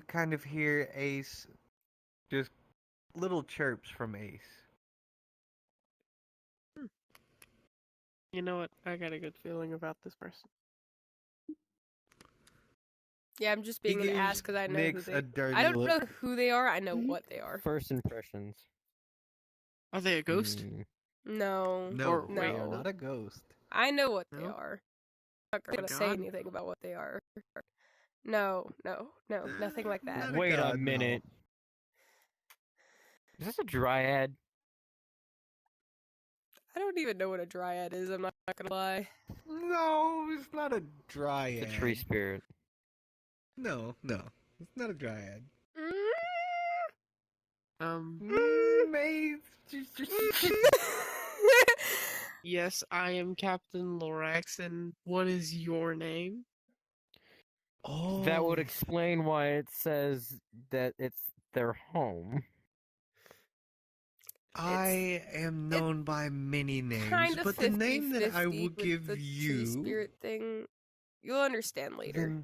kind of hear Ace, just little chirps from Ace. You know what? I got a good feeling about this person. Yeah, I'm just He being an gives ass because I know who Nyx they. a dirty I don't look. know who they are. I know what they are. First impressions. Are they a ghost? No. No, Or they no. are not a ghost. I know what they No? are. I'm not Oh my gonna say God. anything about what they are. No, nothing like that. Not a Wait a god, no. minute. Is this a dryad? I don't even know what a dryad is. I'm not gonna lie. No, it's not a dryad. It's a tree spirit. No, it's not a dryad. Um, Mate. yes, I am Captain Lorax, and what is your name? Oh, That would explain why it says that it's their home. I am known by many names, Kind of but the name that I 50-50 will with give the tree you, spirit thing. You'll understand later.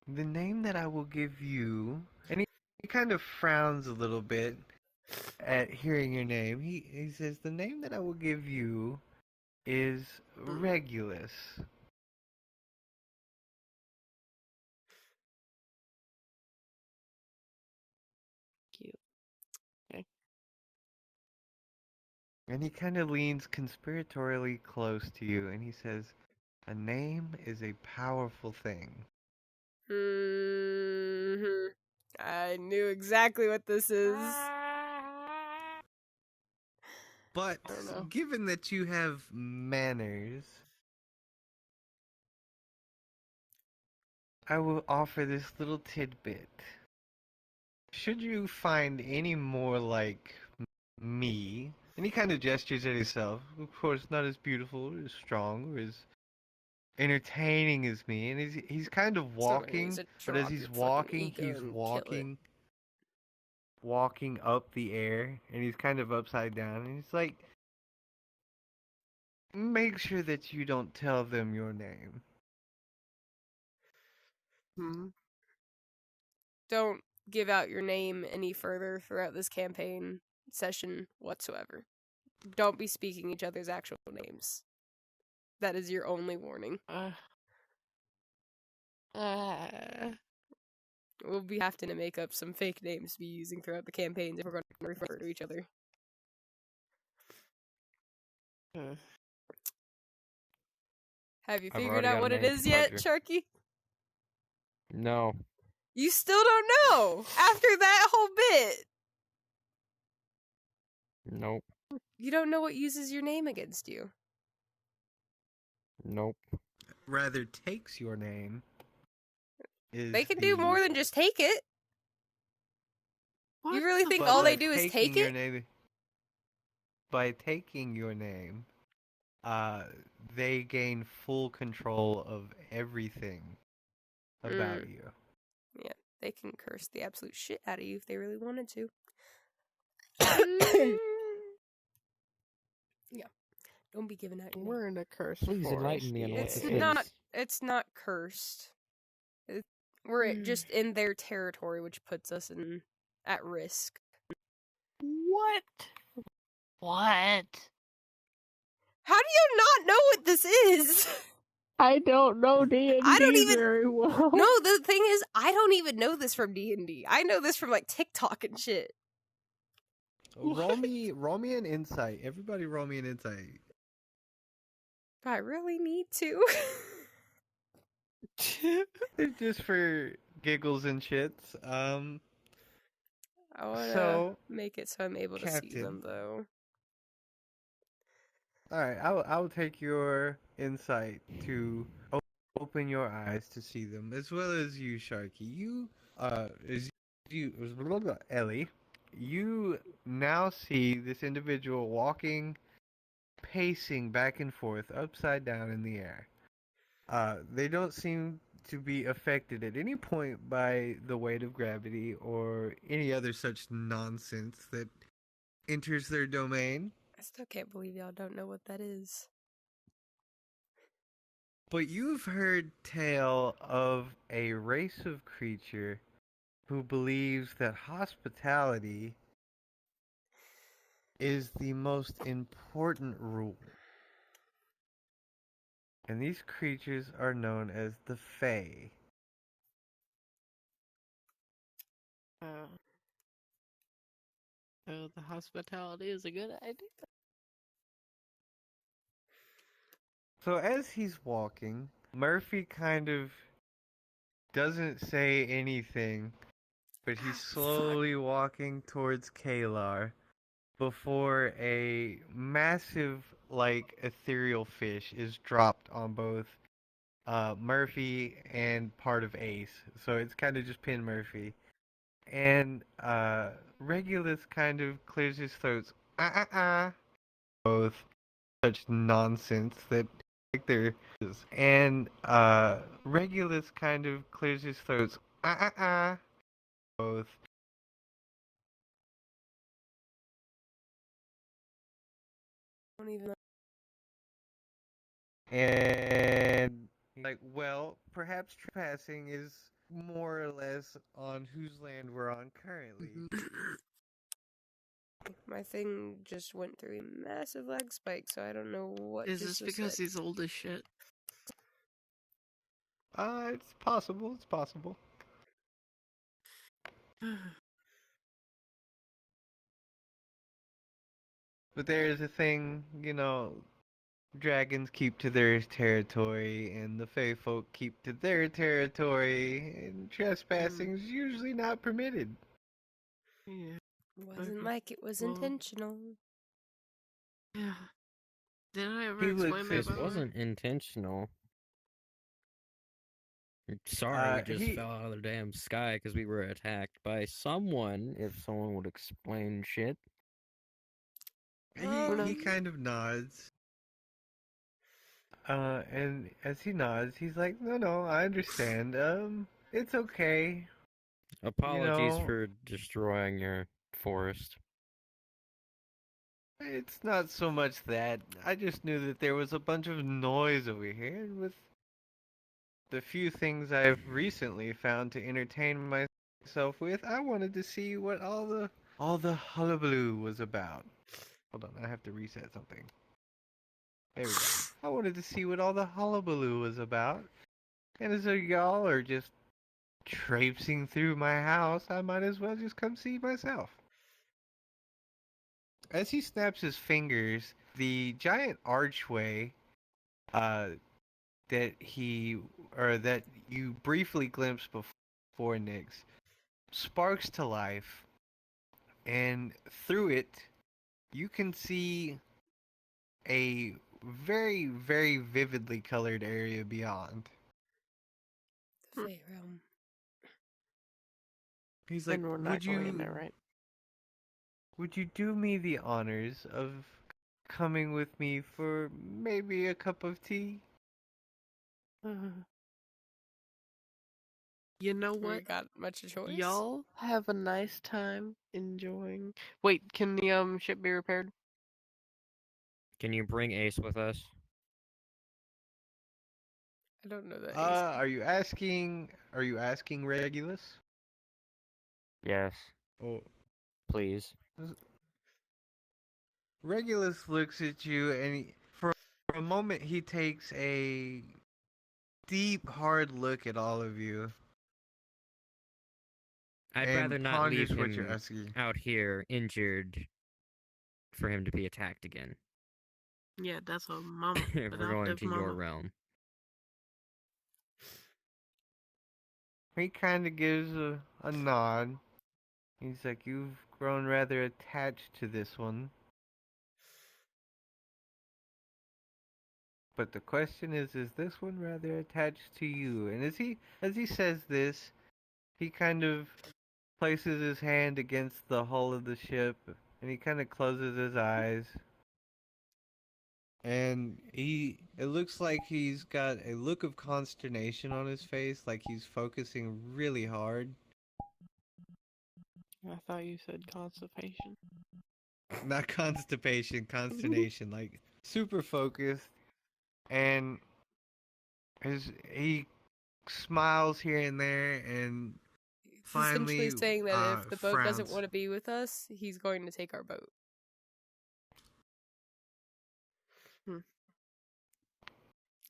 the name that I will give you, and he kind of frowns a little bit at hearing your name. He says the name that I will give you is Regulus. Cute. Okay. And he kind of leans conspiratorially close to you, and he says, a name is a powerful thing. Hmm. I knew exactly what this is. But I don't know. given that you have manners, I will offer this little tidbit. Should you find any more like me, and he kind of gestures at himself, of course not as beautiful, or as strong, or as entertaining as me, and he's kind of So he needs walking, to but as drop he's your fucking walking, ego he's and kill it. walking up the air, and he's kind of upside down, and he's like, make sure that you don't tell them your name. Hmm. Don't give out your name any further throughout this campaign session whatsoever. Don't be speaking each other's actual names. That is your only warning. We'll be having to make up some fake names to be using throughout the campaigns if we're going to refer to each other. Have you I've figured already out got a what it name is for yet, Pudger. Sharky? No. You still don't know after that whole bit. Nope. You don't know what uses your name against you. Nope. Rather takes your name. They can do more than just take it. What You really the think But all by they do is taking take your it? name, by taking your name, they gain full control of everything about you. Yeah, they can curse the absolute shit out of you if they really wanted to. Yeah, don't be giving out your name. We're in a curse Please enlighten forest. me on what It's this not. is. It's not cursed. We're just in their territory, which puts us at risk. What? What? How do you not know what this is? I don't know D&D I don't even- very well. No, the thing is, I don't even know this from D&D. I know this from like TikTok and shit. Roll me an insight. Everybody roll me an insight. Do I really need to? Just for giggles and shits. I wanna So, make it so I'm able to see Captain. them though. Alright, I'll take your insight to open your eyes to see them, as well as you, Sharky. Ellie, you now see this individual walking, pacing back and forth, upside down in the air. They don't seem to be affected at any point by the weight of gravity or any other such nonsense that enters their domain. I still can't believe y'all don't know what that is. But you've heard tale of a race of creature who believes that hospitality is the most important rule. And these creatures are known as the Fae. So the hospitality is a good idea. So as he's walking, Murphy kind of doesn't say anything, but he's slowly walking towards Kalar before a massive, like, ethereal fish is dropped on both Murphy and part of Ace. So it's kind of just pinned Murphy. And Regulus kind of clears his throat. Both such nonsense that like there is. And Regulus kind of clears his throat. Both. I don't even know. And like, well, perhaps trespassing is more or less on whose land we're on currently. My thing just went through a massive lag spike, so I don't know what Is just this was because said. he's old as shit? It's possible. It's possible. But there is a thing, dragons keep to their territory, and the Fae folk keep to their territory, and trespassing is usually not permitted. Yeah. Wasn't like it was Well, intentional. Yeah. Did I ever He looks explain that? at- This by the way? wasn't intentional. Sorry, we just he- fell out of the damn sky because we were attacked by someone. If someone would explain shit. He kind of nods. And as he nods, he's like, no, I understand. It's okay. Apologies know- for destroying your forest. It's not so much that. I just knew that there was a bunch of noise over here, and with the few things I've recently found to entertain myself with, I wanted to see what all the hullabaloo was about. Hold on, I have to reset something. There we go. I wanted to see what all the hullabaloo was about. And as y'all are just traipsing through my house, I might as well just come see myself. As he snaps his fingers, the giant archway that you briefly glimpsed before, Nyx, sparks to life, and through it, you can see a very, very vividly colored area beyond. The Fey realm. He's like, And we're not going in there, right? Would you do me the honors of coming with me for maybe a cup of tea? You know We what? got much of choice. Y'all have a nice time enjoying. Wait, can the ship be repaired? Can you bring Ace with us? I don't know that. Are you asking? Are you asking Regulus? Yes, Oh, please. Regulus looks at you, and for a moment he takes a deep, hard look at all of you I'd and rather not leave ponders what you're him asking. out here injured for him to be attacked again. Yeah, that's a mama. If we're going Adoptive to your mama. realm. He kind of gives a nod. He's like, "You've grown rather attached to this one." But the question is this one rather attached to you? And as he says this, he kind of places his hand against the hull of the ship, and he kind of closes his eyes. And it looks like he's got a look of consternation on his face, like he's focusing really hard. I thought you said constipation. Not constipation, consternation, like super focused. And he smiles here and there, and He's finally essentially saying that if the boat doesn't frowns. want to be with us, he's going to take our boat.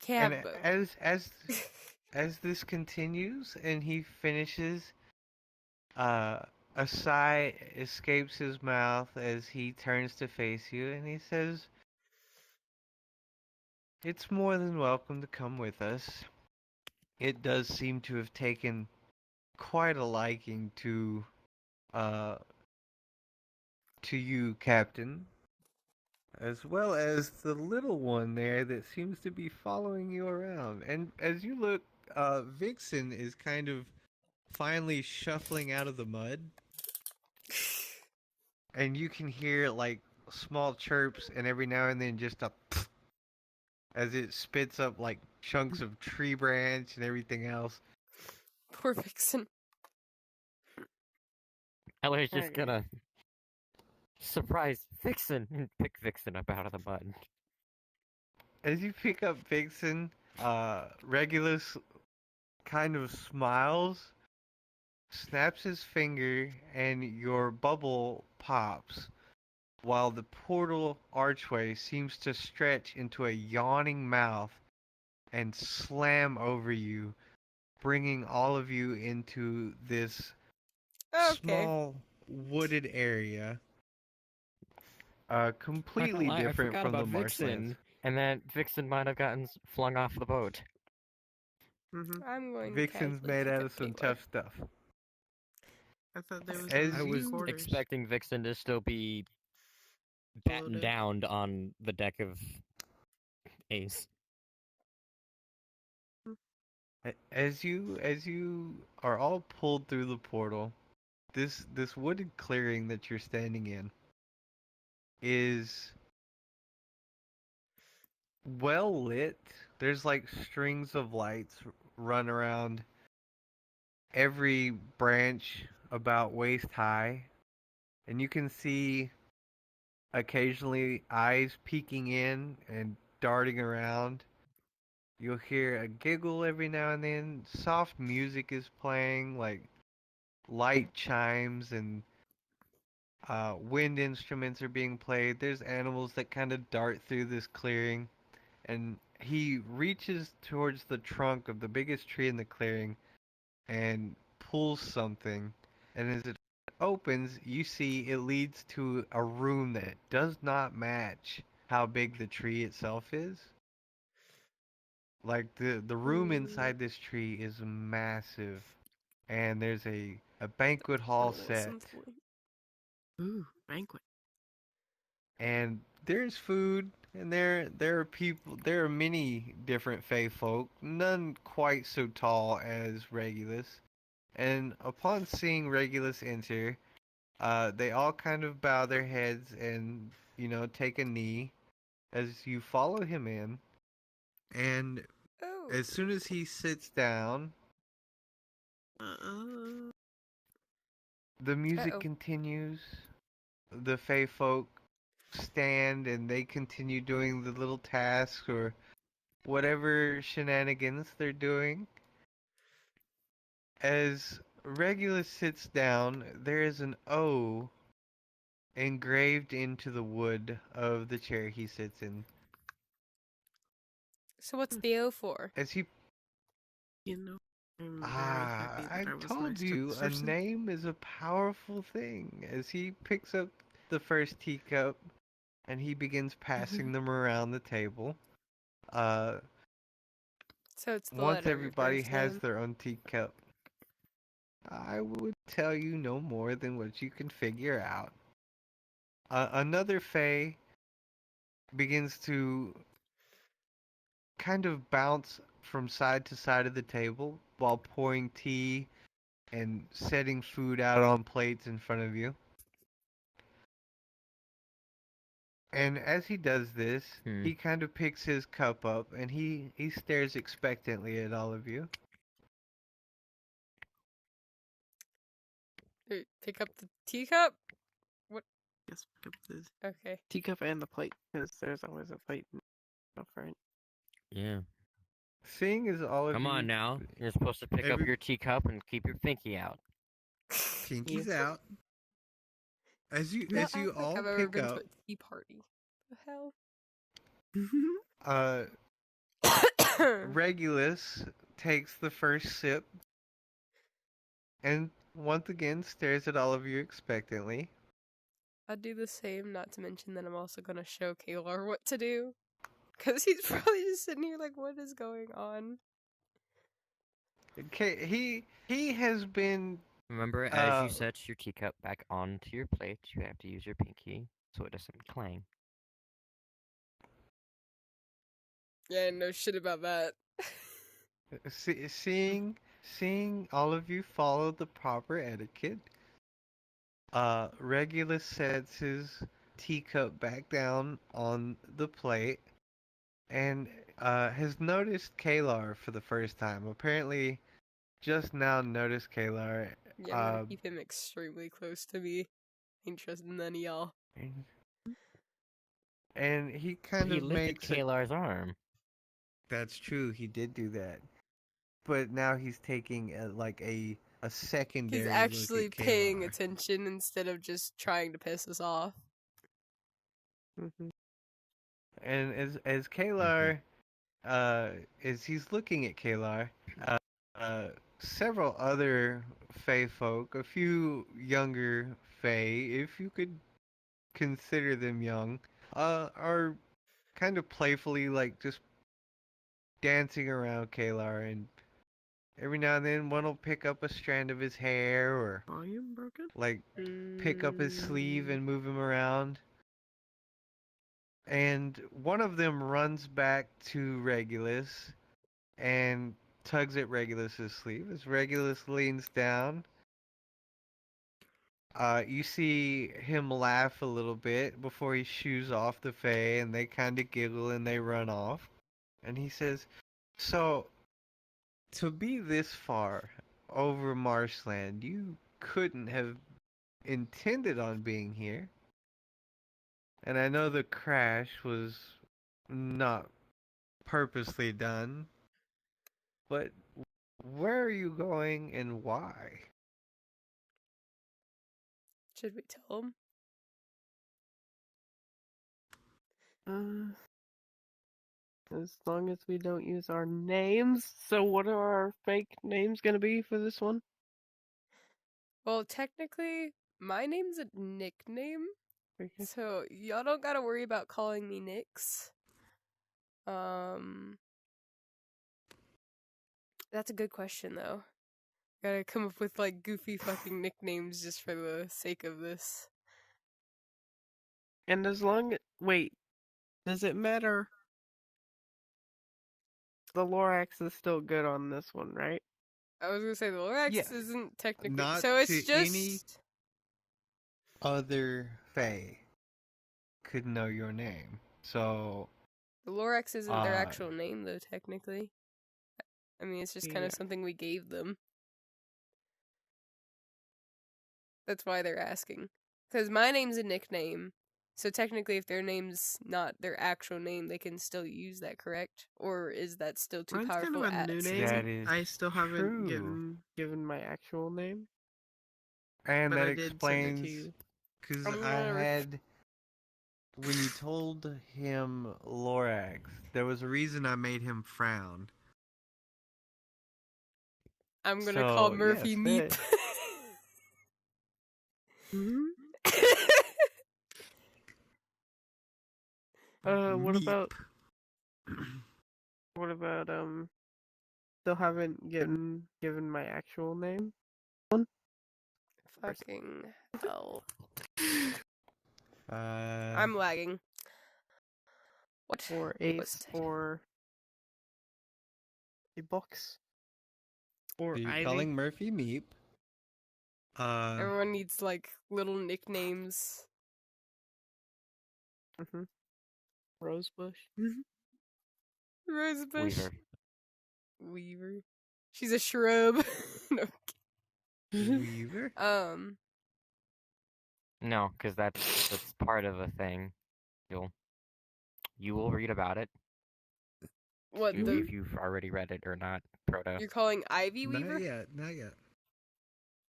Cab And boat. as this continues and he finishes, a sigh escapes his mouth as he turns to face you, and he says, "It's more than welcome to come with us. It does seem to have taken quite a liking uh, to you, Captain, as well as the little one there that seems to be following you around." And as you look, Vixen is kind of finally shuffling out of the mud, and you can hear like small chirps and every now and then just a as it spits up like chunks of tree branch and everything else. Poor Vixen. Eller's just Okay. gonna surprise Vixen and pick Vixen up out of the mud. As you pick up Vixen, Regulus kind of smiles, snaps his finger, and your bubble pops, while the portal archway seems to stretch into a yawning mouth and slam over you, bringing all of you into this Okay. small wooded area, Not gonna completely lie, I different forgot from the about marshlands. Vixen, and that Vixen might have gotten flung off the boat. Mm-hmm. I'm going to Vixen's casually made pick out up of some Taylor. tough stuff. I thought there was As a I was quarters. expecting Vixen to still be Below battened deck. down on the deck of Ace. As you are all pulled through the portal, this wooded clearing that you're standing in is well lit. There's like strings of lights run around every branch about waist high, and you can see occasionally eyes peeking in and darting around. You'll hear a giggle every now and then. Soft music is playing, like light chimes and wind instruments are being played. There's animals that kind of dart through this clearing, and he reaches towards the trunk of the biggest tree in the clearing and pulls something. And as it opens, you see it leads to a room that does not match how big the tree itself is. Like the room inside this tree is massive, and there's a banquet hall set, Ooh, banquet. and there's food, and there are people, there are many different Fey folk, none quite so tall as Regulus. And upon seeing Regulus enter, they all kind of bow their heads and take a knee as you follow him in. And Oh. as soon as he sits down, The music Uh-oh. continues. The Fey folk stand and they continue doing the little tasks or whatever shenanigans they're doing. As Regulus sits down, there is an O engraved into the wood of the chair he sits in. So what's the O for? As he You know, I'm very happy that I I was told nice to you this a person. name is a powerful thing. As he picks up the first teacup and he begins passing them around the table. Uh, So it's the Once letter of your everybody first has name. their own teacup, I would tell you no more than what you can figure out. Another Fae begins to kind of bounce from side to side of the table while pouring tea and setting food out on plates in front of you. And as he does this, he kind of picks his cup up and he stares expectantly at all of you. Pick up the teacup? What? Yes, pick up the Okay. teacup and the plate, because there's always a plate enough, right? Yeah. Seeing as all of Come you... on now. You're supposed to pick up your teacup and keep your pinky out. Pinky's out. As you I don't think all I've ever pick been up, to a tea party. The hell? Regulus takes the first sip and once again stares at all of you expectantly. I'd do the same, not to mention that I'm also gonna show Kalar what to do. Because he's probably just sitting here like, what is going on? Okay, he has been... Remember, as you set your teacup back onto your plate, you have to use your pinky so it doesn't clang. Yeah, no shit about that. Seeing all of you follow the proper etiquette, Regulus sets his teacup back down on the plate and has noticed Kalar for the first time. Apparently, just now noticed Kalar. Yeah, I'm gonna keep him extremely close to me. Ain't trusting none of y'all. And he kind He of lifted makes Kalar's arm. That's true, he did do that. But now he's taking a secondary He's look actually at paying Kalar. attention instead of just trying to piss us off. And as Kalar, as he's looking at Kalar, several other Fey folk, a few younger Fey, if you could consider them young, are kind of playfully like just dancing around Kalar, and every now and then one will pick up a strand of his hair or Volume broken? like pick up his sleeve and move him around. And one of them runs back to Regulus and tugs at Regulus's sleeve. As Regulus leans down, you see him laugh a little bit before he shoos off the Fae, and they kind of giggle and they run off. And he says, "So, to be this far over marshland, you couldn't have intended on being here. And I know the crash was not purposely done, but where are you going and why?" Should we tell him? As long as we don't use our names. So what are our fake names gonna be for this one? Well, technically, my name's a nickname. Okay. So y'all don't gotta worry about calling me Nix. That's a good question though. Gotta come up with like goofy fucking nicknames just for the sake of this. And as long wait, does it matter? The Lorax is still good on this one, right? I was gonna say the Lorax Yes. isn't technically Not so it's to just any other Fae could know your name. So the Lorax isn't their actual name though, technically. I mean it's just kinda Yeah. something we gave them. That's why they're asking. Because my name's a nickname, so technically, if their name's not their actual name, they can still use that, correct? Or is that still too Mine's kind powerful of a at new That name. is I still haven't true. given my actual name, And but that I did send it to explains you. because I'm I gonna had when you told him Lorax, there was a reason I made him frown. I'm gonna call So, Murphy yes, Meep. Hmm. Meep. What about still haven't given my actual name? Fucking hell. Uh, I'm lagging. What? Or What's Ace or a box or so you're Ivy. calling Murphy Meep. Everyone needs like little nicknames. Mm-hmm. Rosebush. Rosebush. Weaver. Weaver. She's a shrub. No. Weaver? No, because that's part of a thing. You will read about it. What If you've already read it or not, Proto. you're calling Ivy Weaver? Not yet, not yet.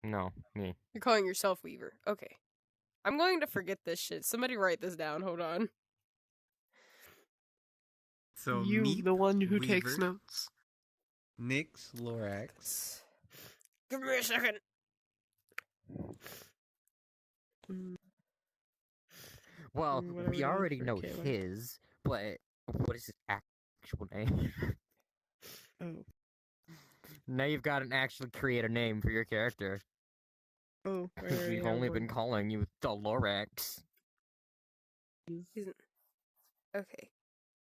No, me. You're calling yourself Weaver. Okay. I'm going to forget this shit. Somebody write this down. Hold on. So You, Meep, the one who takes Weaver, notes. Nyx, Lorax. Give me a second. Well, What are we we doing already for know Kayla? his, but what is his actual name? Oh. Now you've got to actually create a name for your character. Oh, I Because already we've have only one. been calling you the Lorax. Okay.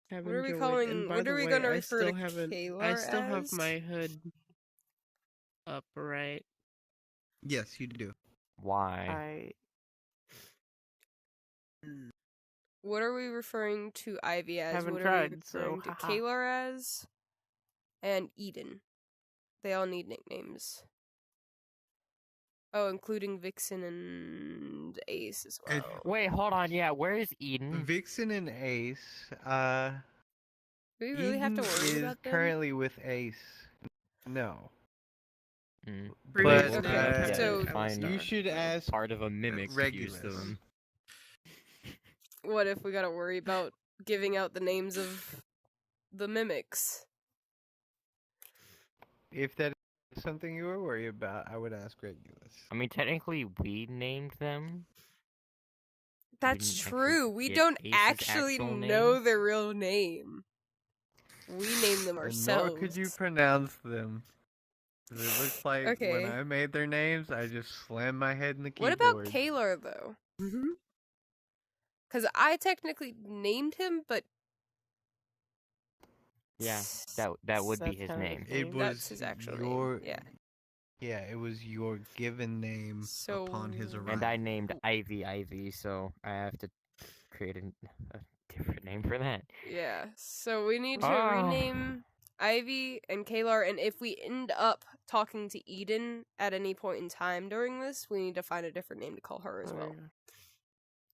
Have What are we enjoyed. calling? And by What the are we way, gonna I refer still to haven't. Kalar I still as? have my hood up, right? Yes, you do. Why? What are we referring to Ivy as? Haven't What are tried, we so referring to haha. Kalar as? And Eden. They all need nicknames. Oh, including Vixen and Ace as well. Wait, hold on. Yeah, where is Eden? Vixen and Ace. Do we really have to Eden worry is about them? currently with Ace. No. Mm. Previous But, name Okay, had so fine. you should ask Part of a mimic to use Regulus. them. what if we gotta worry about giving out the names of the mimics? If that is something you were worried about, I would ask Regulus. I mean, technically, we named them. That's didn't true. actually We get don't Ace's actually actual know name. their real name. We name them And ourselves. nor could you pronounce them. 'Cause it looks like Okay. when I made their names, I just slammed my head in the What keyboard. about Kalar, though? Mm-hmm. Because I technically named him, but Yeah, that would be That's his kind of name. his It name. was that's his actual your name. yeah, it was your given name So- upon his arrival. And I named Ivy, so I have to create a different name for that. Yeah. So we need to Ah. rename Ivy and Kalar, and if we end up talking to Eden at any point in time during this, we need to find a different name to call her as well.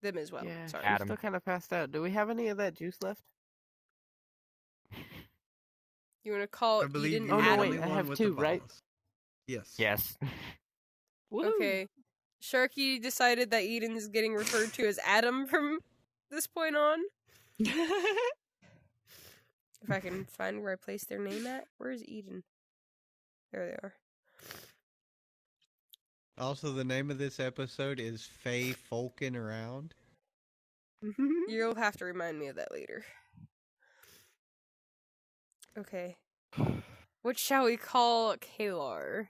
Them as well. Yeah, Sorry. she's Adam. still kind of passed out. Do we have any of that juice left? You want to call I believe Eden you're Oh, the no, Adam? only wait, I one have with two, the right? vowels. Yes. Yes. Woo! Okay. Sharky decided that Eden is getting referred to as Adam from this point on. If I can find where I placed their name at. Where's Eden? There they are. Also, the name of this episode is Faye Folkin' Around. You'll have to remind me of that later. Okay. What shall we call Kalar?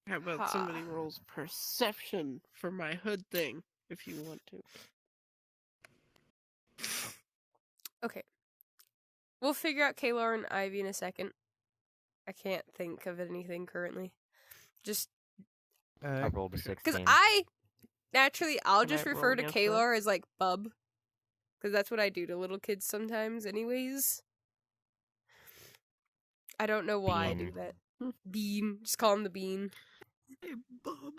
How about somebody rolls perception for my hood thing, if you want to. Okay. We'll figure out Kalar and Ivy in a second. I can't think of anything currently. Just I rolled a 16. because I'll Can just I refer roll to against that? Kalar as like Bub. Because that's what I do to little kids sometimes, anyways. I don't know why I do Bean. that. Bean. Just call him the Bean. Hey, Bob.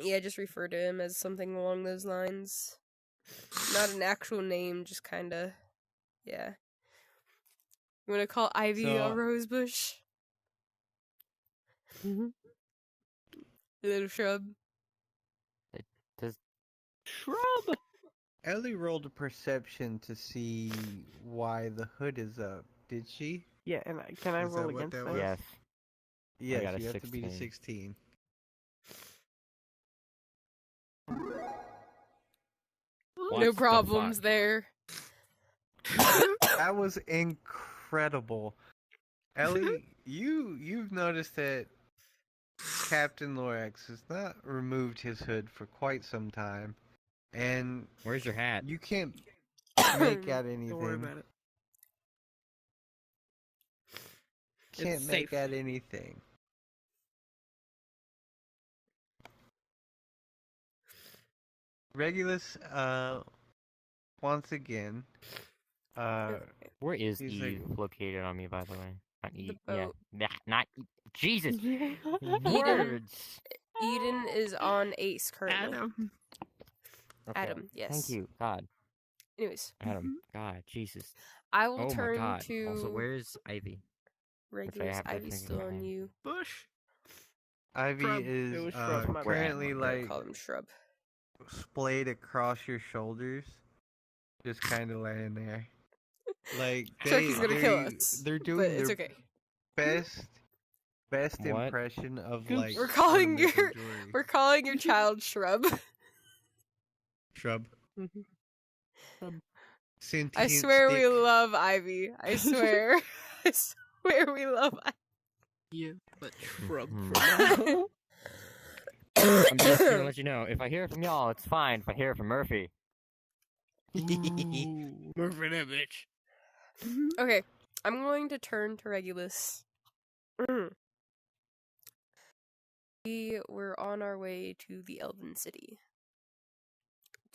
Yeah, just refer to him as something along those lines. Not an actual name, just kinda. Yeah. You wanna call Ivy a So- rosebush? Mm-hmm. Little shrub. Shrub. Ellie rolled a perception to see why the hood is up. Did she? Yeah, and can I Is that roll what against that that? was? Yes. Yes, got a you have to beat a 16. 16. What No the problems fuck? there. That was incredible. Ellie, you've noticed that Captain Lorax has not removed his hood for quite some time, and Where's your hat? you can't make out anything. Don't worry about it. Can't It's make safe. out anything. Regulus, once again, Where is he's Eve like, located on me, by the way? Not The Eve. boat. Yeah. Not Jesus. Eden. Words. Eden is on Ace currently. Adam. Okay. Adam, yes. Thank you, God. Anyways, Adam, God, Jesus. I will Oh my turn God. to Also, where's Ivy? Regulus. have Ivy's definitely still on had. you. Bush. Ivy Shrub. It is was shrub, my bad. currently I'm gonna like call him Shrub. splayed across your shoulders, just kind of laying there. Like Chucky's gonna kill us. they're But doing it's their okay. best What? impression of Goops. like We're calling the middle your- jewelry. We're calling your child Shrub. Shrub. Mhm. Sentient I swear we stick. love Ivy. I swear. I swear we love Ivy. Yeah, but shrub Mhm. for now. I'm just gonna let you know. If I hear from y'all, it's fine. If I hear from Murphy, Ooh, Murphy that bitch. Okay, I'm going to turn to Regulus. We were on our way to the Elven City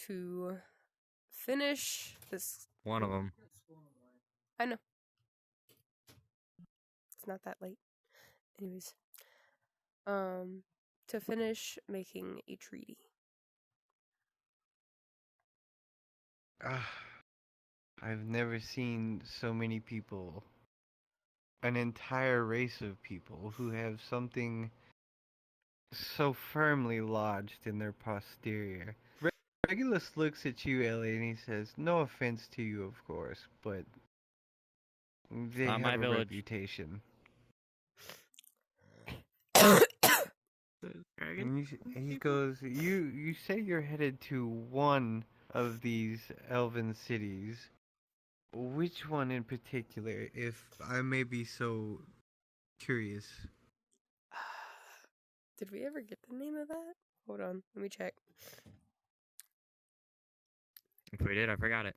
to finish this. one of them. I know. It's not that late. Anyways. To finish making a treaty. I've never seen so many people, an entire race of people who have something so firmly lodged in their posterior. Regulus looks at you, Ellie, and he says, "No offense to you, of course, but they Not have my a village." reputation." The dragon. And he goes, "You say you're headed to one of these elven cities. Which one in particular, if I may be so curious?" Did we ever get the name of that? Hold on, let me check. If we did, I forgot it.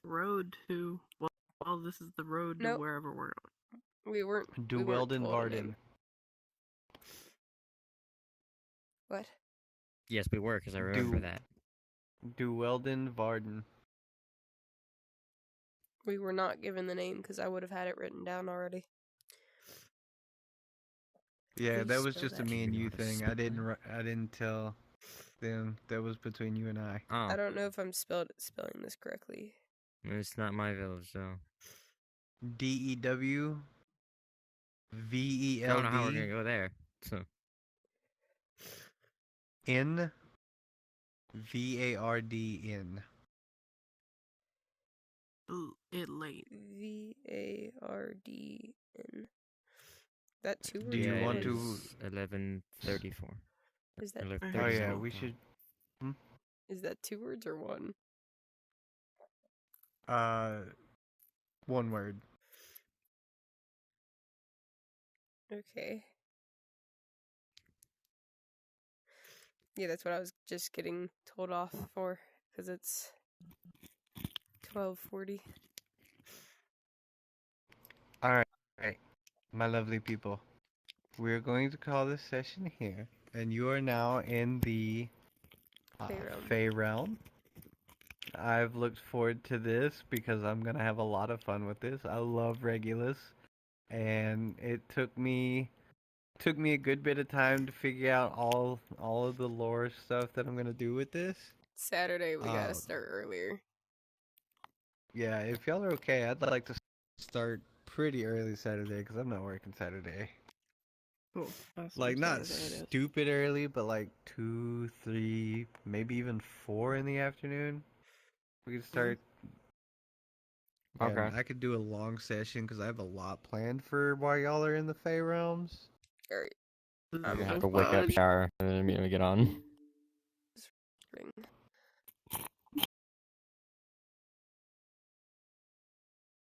Road to. Well, this is the road Nope. to wherever we're going. We weren't. we weren't Duweldon told a Varden. name. What? Yes, we were, because I remember that. Duweldon Varden. We were not given the name because I would have had it written down already. Yeah, Please that was spell just a that. me and Do you you know how to thing. spell I didn't tell them. That was between you and I. Oh, I don't know if I'm spelling this correctly. it's not my village, so DEW I don't know how we're gonna VELD go there. So N VARDN. It late. VARDN. That two words? Do you or want one? to- 11:34. Is that I Oh heard yeah, so. we should. is that 2 words or 1? One word. Okay. Yeah, that's what I was just getting told off for because it's 12:40. All right, my lovely people. We're going to call this session here, and you are now in the Fey realm. Fey realm. I've looked forward to this because I'm gonna have a lot of fun with this. I love Regulus, and it took me took me a good bit of time to figure out all of the lore stuff that I'm gonna do with this. Saturday, we gotta Um, start earlier. Yeah, if y'all are okay, I'd like to start pretty early Saturday because I'm not working Saturday. Cool. Awesome. Like not Saturday it is. stupid early, but like 2, 3, maybe even 4 in the afternoon. We could start. Okay. And I could do a long session because I have a lot planned for while y'all are in the Fey realms. Alright. I'm I'm gonna have gonna to wake up, pause. shower, and then immediately get on.